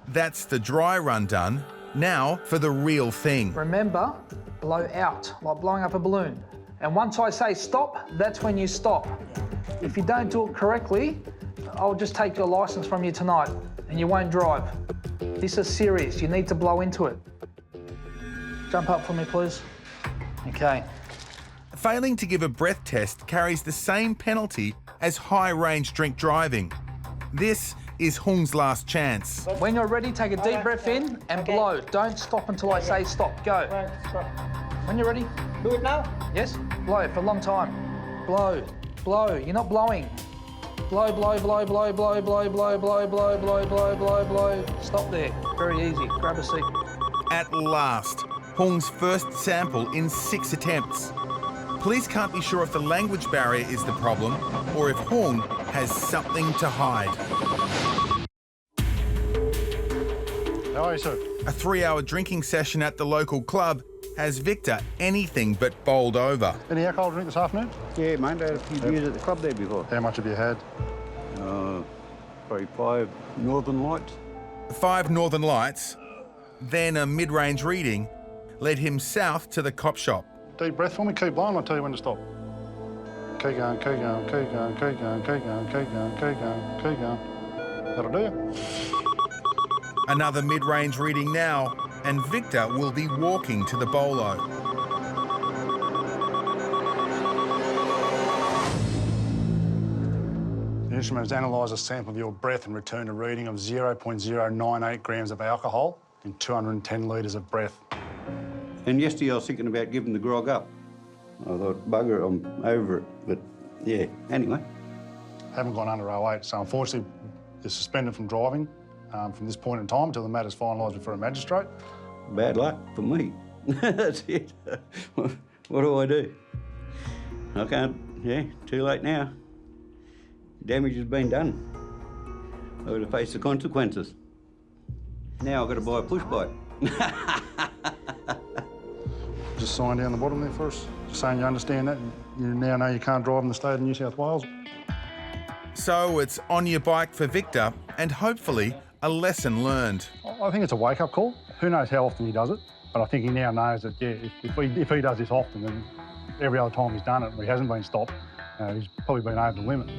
That's the dry run done. Now for the real thing. Remember, blow out, like blowing up a balloon. And once I say stop, that's when you stop. If you don't do it correctly, I'll just take your license from you tonight and you won't drive. This is serious, you need to blow into it. Jump up for me, please. Okay. Failing to give a breath test carries the same penalty as high-range drink driving. This is Hung's last chance. When you're ready, take a deep breath in and blow. Don't stop until I say stop. Go. When you're ready. Do it now? Yes. Blow for a long time. Blow. Blow. You're not blowing. Blow, blow, blow, blow, blow, blow, blow, blow, blow, blow, blow, blow, blow. Stop there. Very easy. Grab a seat. At last, Hung's first sample in 6 attempts. Police can't be sure if the language barrier is the problem or if Hung has something to hide. How are you, sir? A 3-hour drinking session at the local club has Victor anything but bowled over. Any alcohol drink this afternoon? Yeah, mate, I had a few beers at the club there before. How much have you had? Probably 5 Northern Lights. 5 Northern Lights, then a mid-range reading, led him south to the cop shop. Deep breath for me, keep blowing, I'll tell you when to stop. Keep going, keep going, keep going, keep going, keep going, keep going, keep going, keep going. That'll do you. Another mid-range reading now, and Victor will be walking to the bolo. The instrument has analysed a sample of your breath and returned a reading of 0.098 grams of alcohol in 210 litres of breath. And yesterday I was thinking about giving the grog up. I thought, bugger it, I'm over it. But yeah, anyway. Haven't gone under 08, so unfortunately you're suspended from driving from this point in time until the matter's finalised before a magistrate. Bad luck for me. That's it. What do I do? I can't, too late now. Damage has been done. I've got to face the consequences. Now I've got to buy a push bike. Just sign down the bottom there for us, just saying you understand that. You now know you can't drive in the state of New South Wales. So it's on your bike for Victor and hopefully a lesson learned. I think it's a wake-up call. Who knows how often he does it, but I think he now knows that, yeah, if he does this often, then every other time he's done it and he hasn't been stopped, he's probably been over the limit.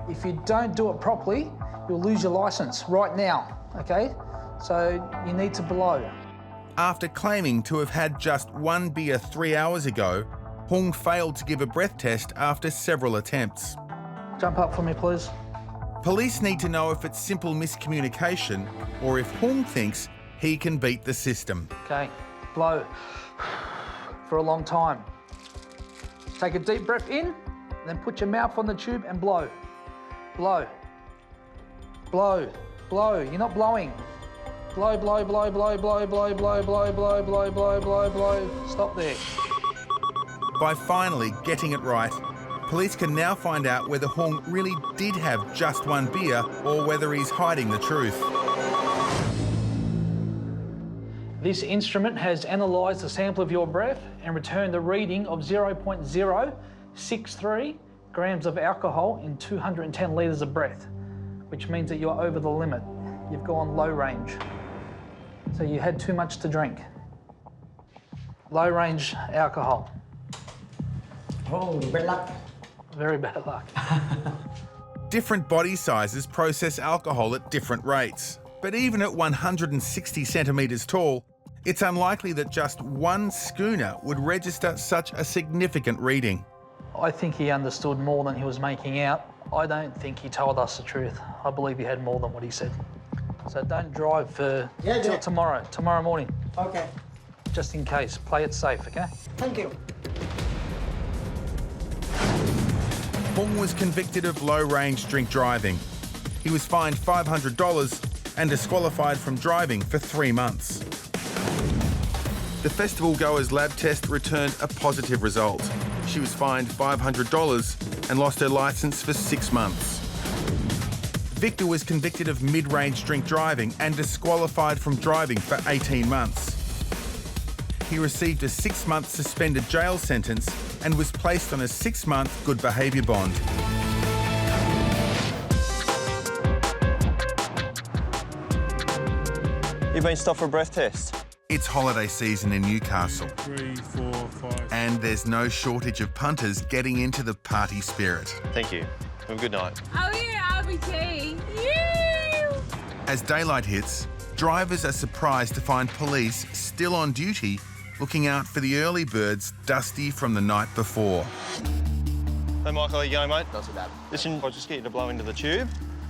If you don't do it properly, you'll lose your licence right now, okay? So you need to blow. After claiming to have had just 1 beer 3 hours ago, Hung failed to give a breath test after several attempts. Jump up for me, please. Police need to know if it's simple miscommunication or if Hung thinks he can beat the system. Okay, blow for a long time. Take a deep breath in, then put your mouth on the tube and blow. Blow. Blow. Blow. You're not blowing. Blow, blow, blow, blow, blow, blow, blow, blow, blow, blow, blow, blow, blow. Stop there. By finally getting it right, police can now find out whether Hung really did have just 1 beer or whether he's hiding the truth. This instrument has analysed a sample of your breath and returned a reading of 0.063 grams of alcohol in 210 litres of breath, which means that you're over the limit. You've gone low range. So you had too much to drink. Low range alcohol. Oh, bad luck. Very bad luck. Different body sizes process alcohol at different rates. But even at 160 centimetres tall, it's unlikely that just 1 schooner would register such a significant reading. I think he understood more than he was making out. I don't think he told us the truth. I believe he had more than what he said. So don't drive till tomorrow morning. Okay. Just in case, play it safe, okay? Thank you. Hung was convicted of low-range drink driving. He was fined $500 and disqualified from driving for 3 months. The festival goer's lab test returned a positive result. She was fined $500 and lost her licence for 6 months. Victor was convicted of mid-range drink driving and disqualified from driving for 18 months. he received a 6-month suspended jail sentence and was placed on a 6-month good behaviour bond. You've been stopped for a breath test. It's holiday season in Newcastle. 3, 4, 5. And there's no shortage of punters getting into the party spirit. Thank you. Have a good night. Oh yeah, RBT. Yeah. As daylight hits, drivers are surprised to find police still on duty looking out for the early birds dusty from the night before. Hey Michael, how you going, mate? Not too bad. Listen, I'll just get you to blow into the tube.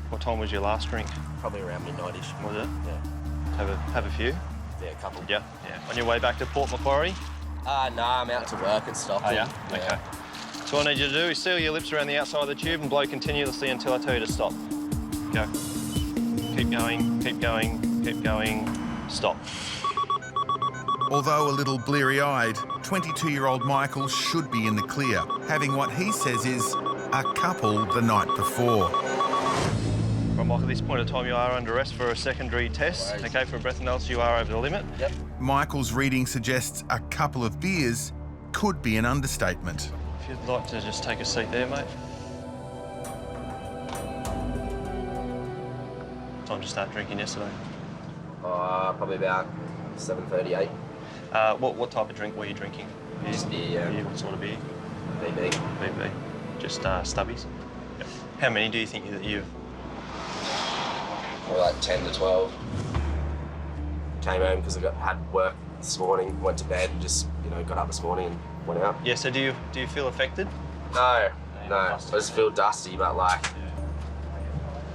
What time was your last drink? Probably around midnight-ish. Was it? Yeah. Have a few? Yeah, a couple. Yeah. On your way back to Port Macquarie? No, I'm out to work and stuff. Oh, yeah? Okay. So what I need you to do is seal your lips around the outside of the tube and blow continuously until I tell you to stop. Go. Keep going, keep going, keep going. Stop. Although a little bleary-eyed, 22-year-old Michael should be in the clear, having what he says is a couple the night before. Right, Michael, at this point of time, you are under arrest for a secondary test. Right. Okay, for a breath analysis, you are over the limit. Yep. Michael's reading suggests a couple of beers could be an understatement. If you'd like to just take a seat there, mate. Time to start drinking yesterday? Probably about 7:38. What type of drink were you drinking? Just beer, yeah. What sort of beer? BB. BB. Just stubbies? Yep. How many do you think that you've... Probably like 10 to 12. Came home because I had work this morning, went to bed and just, got up this morning and went out. Yeah, so do you feel affected? No. I just feel dusty, but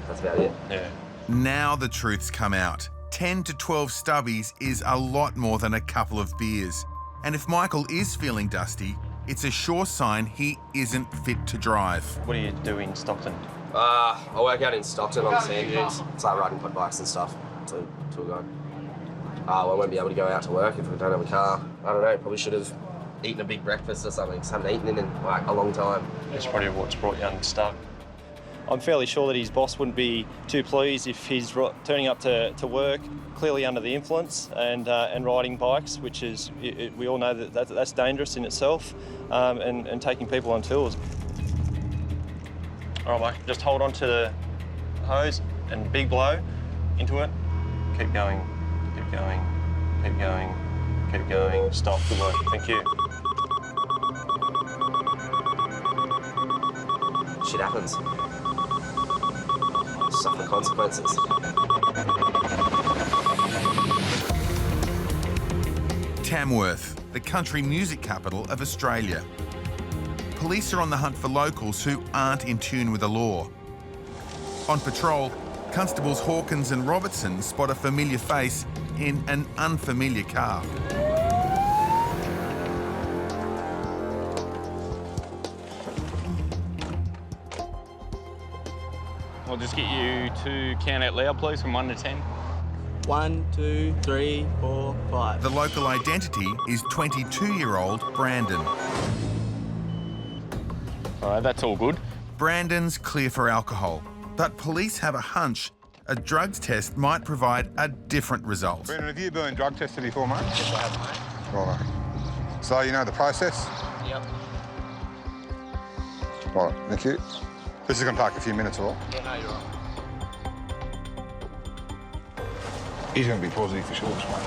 that's about it. Yeah. Now the truth's come out. 10 to 12 stubbies is a lot more than a couple of beers. And if Michael is feeling dusty, it's a sure sign he isn't fit to drive. What do you do in Stockton? I work out in Stockton on the sand dunes. It's like riding quad bikes and stuff. So, tour guide. I won't be able to go out to work if I don't have a car. I don't know, probably should have eaten a big breakfast or something, because I haven't eaten in a long time. That's probably what's brought you unstuck. I'm fairly sure that his boss wouldn't be too pleased if he's turning up to work clearly under the influence and riding bikes, which is, we all know that's dangerous in itself, and taking people on tours. All right, mate, just hold on to the hose and big blow into it. Keep going, keep going, keep going, keep going. Stop, good work, thank you. Shit happens. Suffer consequences. Tamworth, the country music capital of Australia. Police are on the hunt for locals who aren't in tune with the law. On patrol, Constables Hawkins and Robertson spot a familiar face in an unfamiliar car. I'll just get you to count out loud, please, from 1 to 10. 1, 2, 3, 4, 5. The local identity is 22-year-old Brandon. All right, that's all good. Brandon's clear for alcohol, but police have a hunch a drugs test might provide a different result. Brandon, have you been drug tested before, mate? Yes, I have, mate. Right. So you know the process? Yep. Right, thank you. This is going to take a few minutes, all right? Yeah, no, you're right. He's going to be positive for sure, mate.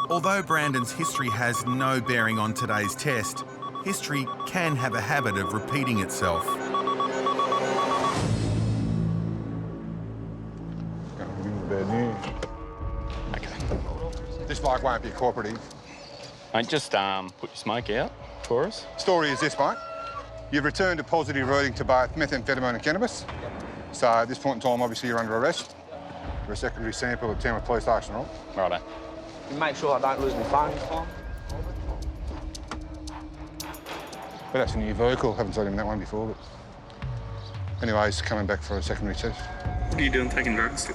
Although Brandon's history has no bearing on today's test, history can have a habit of repeating itself. Going to give him the bad news. Okay. This bike won't be cooperative. Mate, just put your smoke out for us. Story is this, mate. You've returned a positive reading to both methamphetamine and cannabis. So at this point in time, obviously, you're under arrest for a secondary sample at Tamworth Police Station, right? Righto. Make sure I don't lose my phone this time. But that's a new vehicle. Haven't seen him in that one before, but... Anyway, he's coming back for a secondary test. What are you doing taking drugs?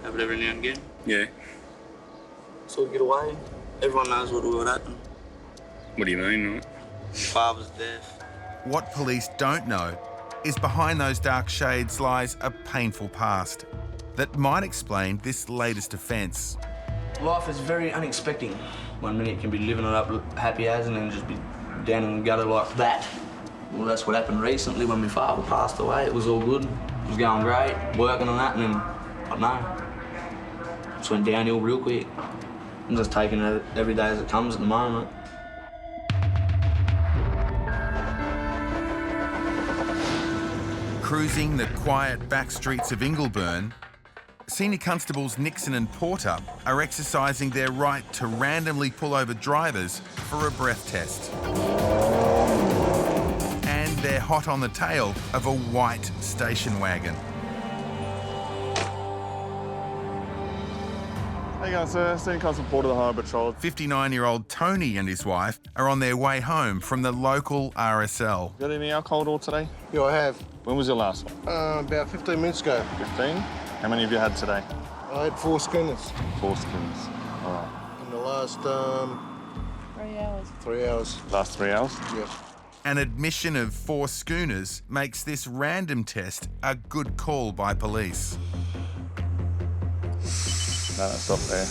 Have it every now and again. Yeah. So we get away. Everyone knows what will happen. What do you mean, mate? Father's death. What police don't know is behind those dark shades lies a painful past that might explain this latest offence. Life is very unexpected. 1 minute you can be living it up happy as and then just be down in the gutter like that. Well, that's what happened recently when my father passed away. It was all good. It was going great, working on that, and then, I don't know, just went downhill real quick. I'm just taking it every day as it comes at the moment. Cruising the quiet back streets of Ingleburn, Senior Constables Nixon and Porter are exercising their right to randomly pull over drivers for a breath test. And they're hot on the tail of a white station wagon. How you going, sir? Senior Constable Porter, the Highway Patrol. 59-year-old Tony and his wife are on their way home from the local RSL. Got any alcohol at all today? Yeah, I have. When was your last one? About 15 minutes ago. 15? How many have you had today? I had 4 schooners. 4 skins. All right. In the last 3 hours. 3 hours. Last 3 hours? Yes. An admission of 4 schooners makes this random test a good call by police. No, stop there.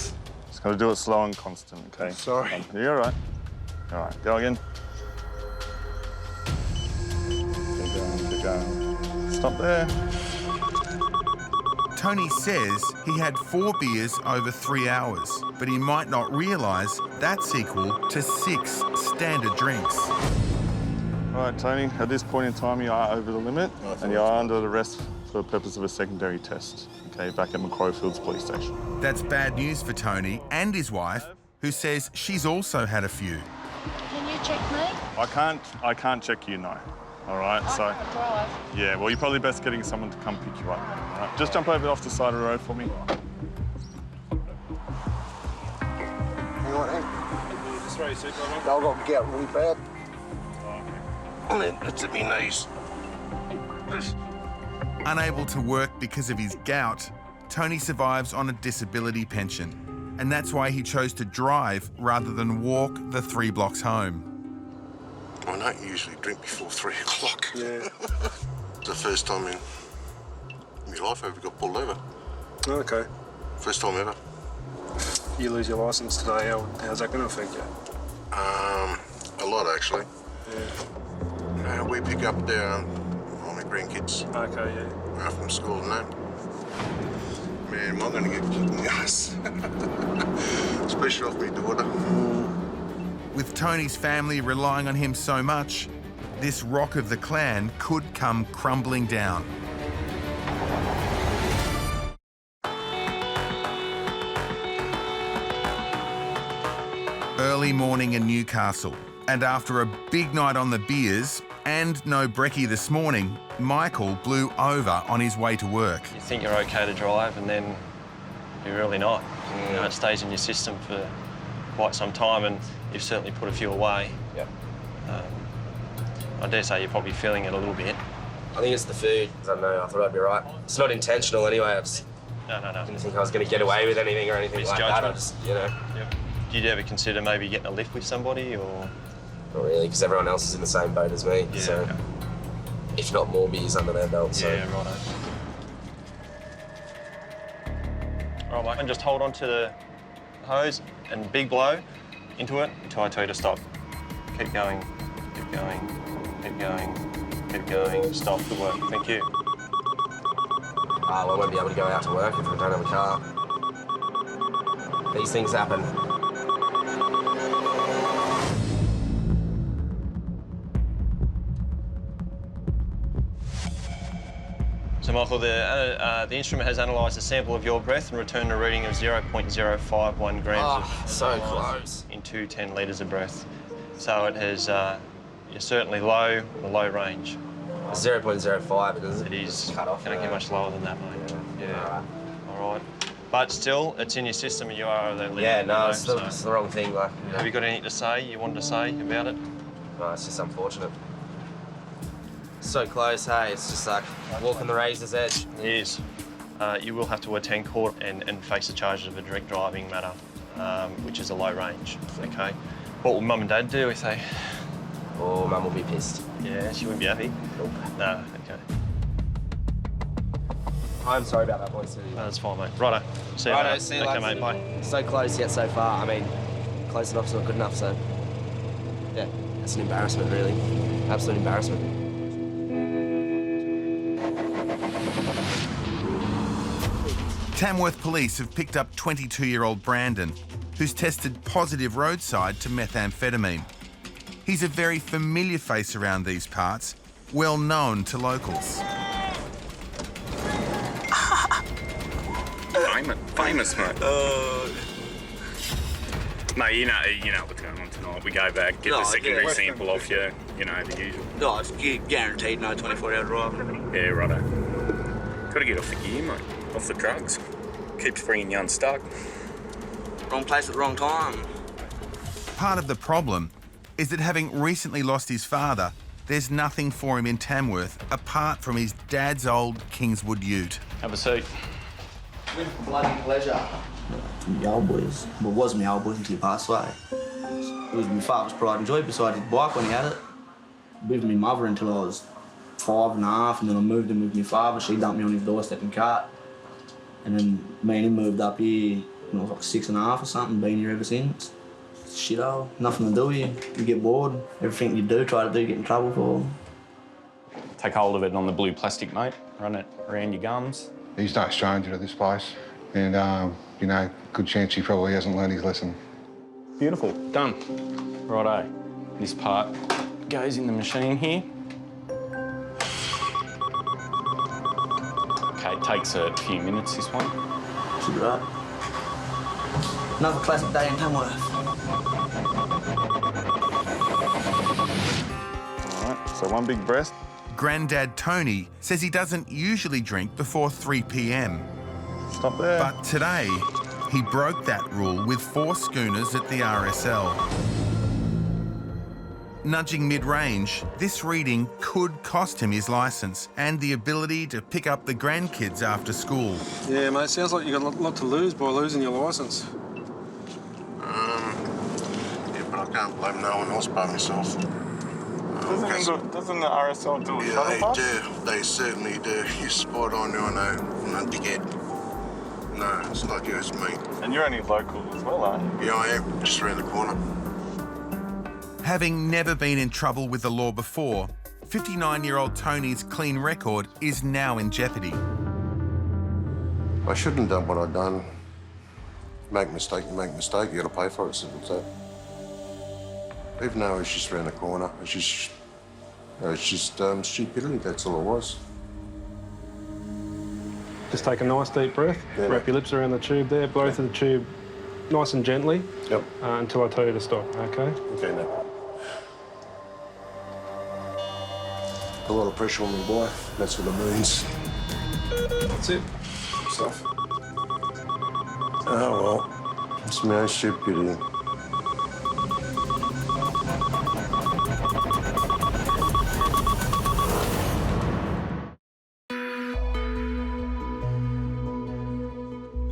Just got to do it slow and constant, okay? Sorry. You're all right. All right, go again. Keep going, keep going. Stop there. Tony says he had 4 beers over 3 hours, but he might not realise that's equal to 6 standard drinks. All right, Tony, at this point in time, you are over the limit and you are under arrest for the purpose of a secondary test, okay, back at Macquarie Fields Police Station. That's bad news for Tony and his wife, who says she's also had a few. Can you check me? I can't check you, no. All right, I so... can't drive. Yeah, well, you're probably best getting someone to come pick you up, all right? Just jump over off the side of the road for me. Hang on, hang. Just throw your seatbelt on. No, I've got to get out really bad. Oh, okay. It's at my knees. Unable to work because of his gout, Tony survives on a disability pension. And that's why he chose to drive rather than walk the 3 blocks home. I don't usually drink before 3 o'clock. Yeah. It's the first time in my life I ever got pulled over. Okay. First time ever. You lose your licence today, how's that going to affect you? A lot, actually. Yeah. We pick up all my grandkids. Okay, yeah. From school and that. Man, am I going to get kicked in the ass. Especially off my daughter. With Tony's family relying on him so much, this rock of the clan could come crumbling down. Early morning in Newcastle, and after a big night on the beers and no brekkie this morning, Michael blew over on his way to work. You think you're okay to drive and then you're really not. You know, it stays in your system for quite some time and you've certainly put a few away. Yep. I dare say you're probably feeling it a little bit. I think it's the food. I don't know, I thought I'd be right. It's not intentional anyway. No. Didn't think I was going to get away with anything or anything like that. I just, you know. Yep. Did you ever consider maybe getting a lift with somebody or? Not really, because everyone else is in the same boat as me. Yeah, so, okay. if not more beers under their belt. So. Yeah, righto. All right, mate, and just hold on to the hose and big blow into it until I tell you to stop. Keep going, keep going, keep going, keep going. Stop. Good work. Thank you. Well, I won't be able to go out to work if I don't have a car. These things happen. So, Michael, the instrument has analysed a sample of your breath and returned a reading of 0.051 grams of so close. into 10 litres of breath. So it has, you're certainly low, the low range. 0.05, it is. Cut off. Can't get much lower than that, mate. Yeah. All right. But still, it's in your system and you are the leader. Yeah, no, it's so. the wrong thing. Like, Have you got anything to say, you wanted to say about it? No, it's just unfortunate. So close, hey? It's just like walking the razor's edge. It is. You will have to attend court and face the charges of a drink driving matter, which is a low range, okay? What will Mum and Dad do if they... Oh, Mum will be pissed. Yeah, she wouldn't be happy? Nope. No, Okay. I'm sorry about that, boys. No, that's fine, mate. Righto. See you Righto, later. see you Okay, later. mate. Bye. So close yet so far. I mean, close enough's not good enough, so... Yeah, it's an embarrassment, really. Absolute embarrassment. Tamworth police have picked up 22-year-old Brandon, who's tested positive roadside to methamphetamine. He's a very familiar face around these parts, well known to locals. Famous, mate. Mate, you know what's going on tonight. We go back, get the secondary sample off you, you know, the usual. No, it's guaranteed no 24-hour drive. Yeah, righto. Got to get off the gear, mate. Off the drugs. Keeps bringing you unstuck. Wrong place at the wrong time. Part of the problem is that having recently lost his father, there's nothing for him in Tamworth apart from his dad's old Kingswood ute. Have a seat. With bloody pleasure. To my old boys. Well, it was my old boys until he passed away. It was my father's pride and joy beside his bike when he had it. With my mother until I was 5.5, and then I moved in with my father. She dumped me on his doorstep in cart. And then me and him moved up here when I was like 6.5 or something, been here ever since. Shit hole, nothing to do here. You get bored. Everything you do, try to do, get in trouble for. Take hold of it on the blue plastic, mate. Run it around your gums. He's no stranger to this place, and, you know, good chance he probably hasn't learned his lesson. Beautiful. Done. Righto. This part goes in the machine here. Okay, it takes a few minutes, this one. Should be right. Another classic day in Tamworth. All right, so one big breath. Grandad Tony says he doesn't usually drink before 3 p.m. Stop there. But today, he broke that rule with 4 schooners at the RSL. Nudging mid-range, this reading could cost him his licence and the ability to pick up the grandkids after school. Yeah, mate, sounds like you've got a lot to lose by losing your licence. Yeah, but I can't blame no one else but myself. Doesn't the RSL do a Yeah, shuttle they pass? do. They certainly do. You're spot on, I know. I'm not a dickhead. No, it's not you, it's me. And you're only local as well, aren't you? Yeah, I am. Just around the corner. Having never been in trouble with the law before, 59-year-old Tony's clean record is now in jeopardy. I shouldn't have done what I've done. Make a mistake, you make a mistake, you gotta pay for it, simple as that. Even though it's just around the corner, it's just stupidity, that's all it was. Just take a nice deep breath, wrap your lips around the tube there, blow through the tube nice and gently. Yep. Until I tell you to stop, okay? Okay, now. A lot of pressure on me, boy. That's what it means. That's it. Stuff. Oh, well. It's my own stupidity.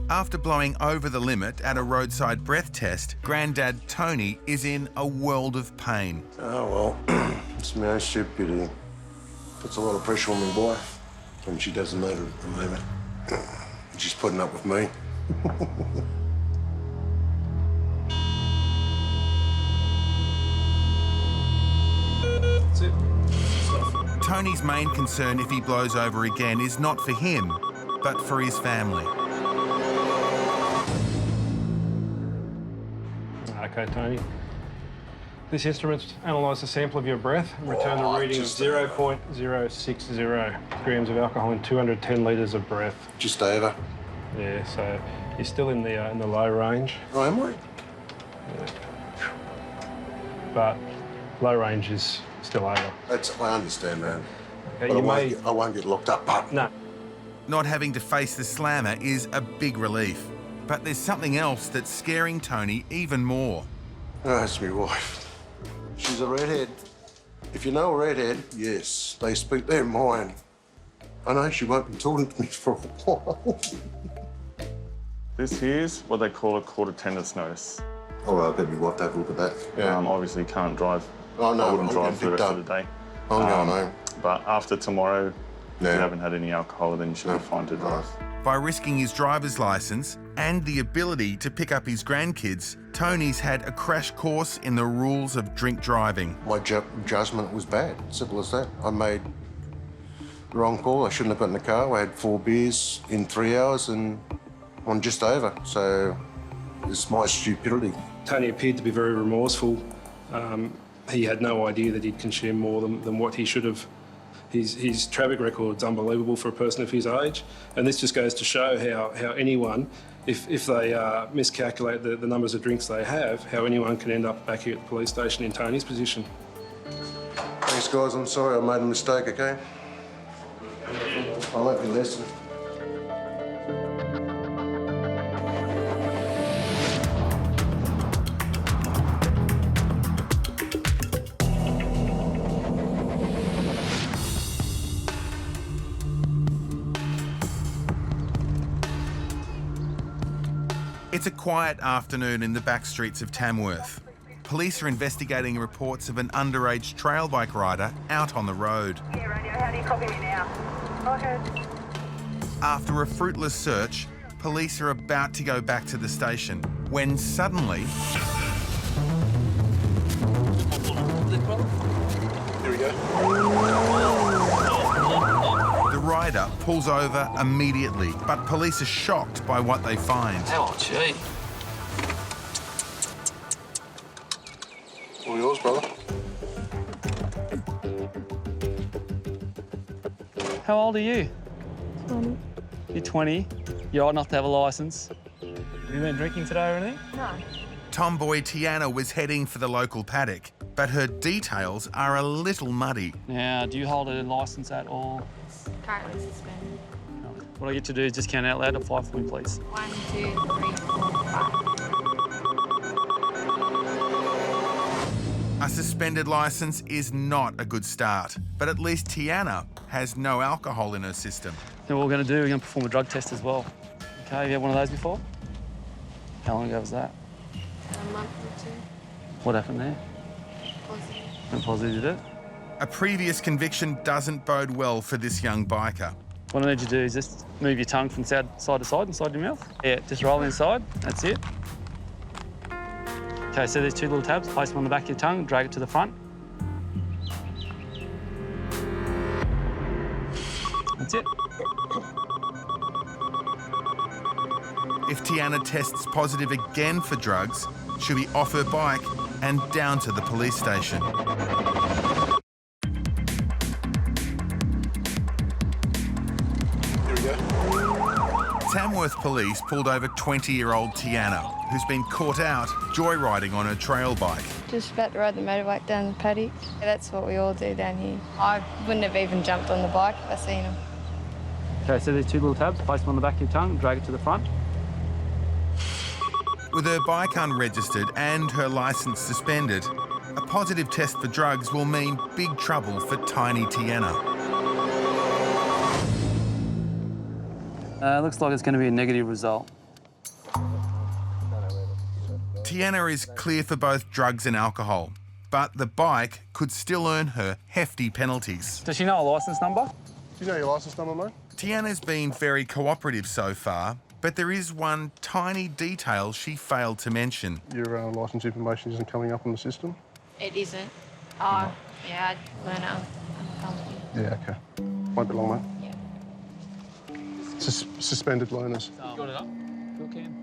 After blowing over the limit at a roadside breath test, Grandad Tony is in a world of pain. Oh, well. It's my own stupidity. Puts a lot of pressure on me, boy. And she doesn't know it at the moment. She's putting up with me. That's it. Tony's main concern if he blows over again is not for him, but for his family. Okay, Tony. This instrument's analysed a sample of your breath and returned a reading of 0.060 grams of alcohol in 210 litres of breath. Just over. Yeah, so you're still in the low range. Oh, am I? Yeah. But low range is still over. I understand that. Okay, But I won't get locked up, but... No. Not having to face the slammer is a big relief. But there's something else that's scaring Tony even more. Oh, that's my wife. She's a redhead. If you know a redhead, yes, they speak their mind. I know she won't be talking to me for a while. This here's what they call a court attendance notice. Oh, well, I bet your wife have a look at that. Yeah. Obviously can't drive. Oh, no, I wouldn't I'm drive for the getting rest of picked the day. I'm going home. But after tomorrow, If you haven't had any alcohol, then you should be fine to drive. By risking his driver's licence and the ability to pick up his grandkids, Tony's had a crash course in the rules of drink driving. My judgment was bad, simple as that. I made the wrong call. I shouldn't have got in the car. I had 4 beers in 3 hours and I'm just over. So it's my stupidity. Tony appeared to be very remorseful. He had no idea that he'd consumed more than what he should have. His traffic record's unbelievable for a person of his age, and this just goes to show how anyone, if they miscalculate the numbers of drinks they have, how anyone can end up back here at the police station in Tony's position. Thanks, guys. I'm sorry I made a mistake, okay? I'll learn your lesson. It's a quiet afternoon in the back streets of Tamworth. Police are investigating reports of an underage trail bike rider out on the road. Yeah, radio, how do you copy me now? Okay. After a fruitless search, police are about to go back to the station when suddenly... Here we go. The rider pulls over immediately, but police are shocked by what they find. Oh, gee. All yours, brother. How old are you? 20. You're 20. You're old enough to have a licence. Have you been drinking today or anything? No. Tomboy Tiana was heading for the local paddock, but her details are a little muddy. Now, do you hold a licence at all? Currently suspended. What I get to do is just count out loud to 5 for me, please. 1, 2, 3, 4, 5. A suspended licence is not a good start, but at least Tiana has no alcohol in her system. Then what we're going to do, we're going to perform a drug test as well. Okay, have you had one of those before? How long ago was that? A month or 2. What happened there? Positive. Went positive, did it? A previous conviction doesn't bode well for this young biker. What I need you to do is just move your tongue from side to side inside your mouth. Yeah, just roll inside. That's it. Okay, so there's 2 little tabs. Place them on the back of your tongue, drag it to the front. That's it. If Tiana tests positive again for drugs, she'll be off her bike and down to the police station. Here we go. Tamworth police pulled over 20-year-old Tiana, who's been caught out joyriding on her trail bike. Just about to ride the motorbike down the paddock. That's what we all do down here. I wouldn't have even jumped on the bike if I seen him. Okay, so there's 2 little tabs. Place them on the back of your tongue, drag it to the front. With her bike unregistered and her licence suspended, a positive test for drugs will mean big trouble for tiny Tiana. Looks like it's going to be a negative result. Tiana is clear for both drugs and alcohol, but the bike could still earn her hefty penalties. Does she know a licence number? Do you know your licence number, mate? Tiana's been very cooperative so far, but there is one tiny detail she failed to mention. Your licence information isn't coming up on the system? It isn't. Oh, yeah, I'd learn it on the company. Yeah, OK. Won't be long, mate. Yeah. Suspended learners. Got it up? Still can.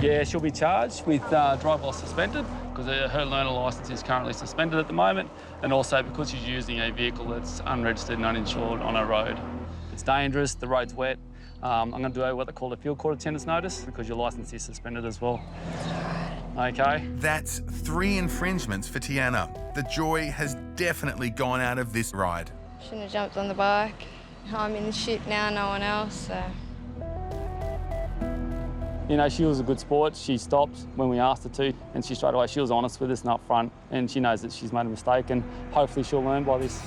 Yeah, she'll be charged with driver suspended because her learner licence is currently suspended at the moment, and also because she's using a vehicle that's unregistered and uninsured on a road. It's dangerous, the road's wet. I'm going to do what they call a field court attendance notice because your licence is suspended as well. Okay. That's 3 infringements for Tiana. The joy has definitely gone out of this ride. Shouldn't have jumped on the bike. I'm in the shit now, no one else, so... You know, she was a good sport. She stopped when we asked her to, and she straight away, she was honest with us and up front, and she knows that she's made a mistake, and hopefully she'll learn by this.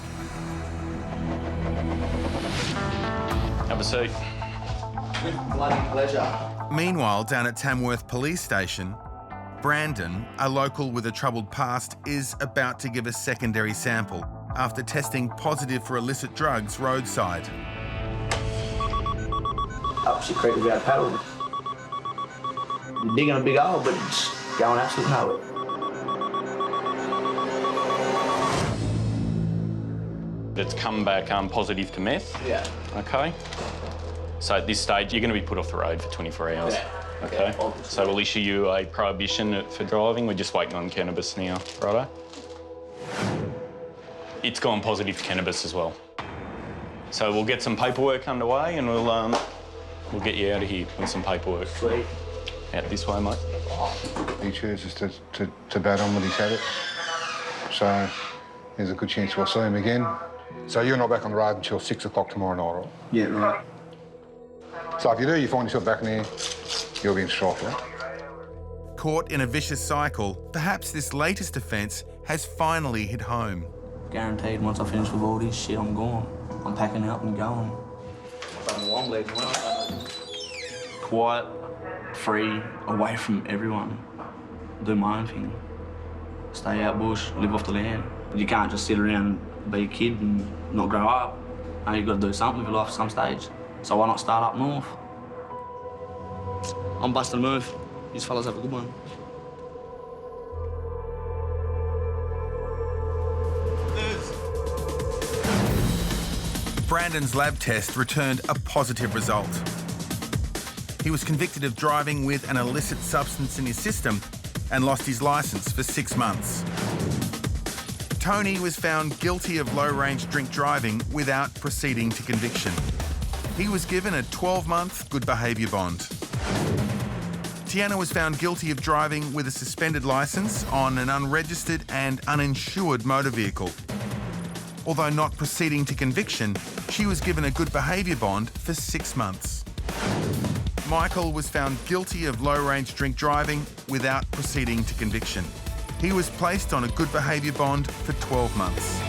Have a seat. With bloody pleasure. Meanwhile, down at Tamworth Police Station, Brandon, a local with a troubled past, is about to give a secondary sample after testing positive for illicit drugs roadside. Up shit creek without paddle. You're digging a big hole, but it's going absolutely nowhere. It's come back positive to meth. Yeah. Okay. So at this stage, you're going to be put off the road for 24 hours. Yeah. Okay. Yeah, so we'll issue you a prohibition for driving. We're just waiting on cannabis now, righto? It's gone positive for cannabis as well. So we'll get some paperwork underway and we'll get you out of here with some paperwork. Sweet. Out this way, mate. He chooses to bat on with his habit. So there's a good chance we'll see him again. So you're not back on the road until 6 o'clock tomorrow night, right? Yeah, right. So if you do, you find yourself back in there, you'll be in strife, right? Caught in a vicious cycle, perhaps this latest offence has finally hit home. Guaranteed, once I finish with all this shit, I'm gone. I'm packing up and going. I've done one leg. Quiet, free, away from everyone. Do my own thing. Stay out bush, live off the land. You can't just sit around and be a kid and not grow up. You've got to do something with your life at some stage. So why not start up north? I'm busting a move. These fellas have a good one. Brandon's lab test returned a positive result. He was convicted of driving with an illicit substance in his system and lost his licence for 6 months. Tony was found guilty of low-range drink driving without proceeding to conviction. He was given a 12-month good behaviour bond. Tiana was found guilty of driving with a suspended licence on an unregistered and uninsured motor vehicle. Although not proceeding to conviction, she was given a good behaviour bond for 6 months. Michael was found guilty of low-range drink driving without proceeding to conviction. He was placed on a good behaviour bond for 12 months.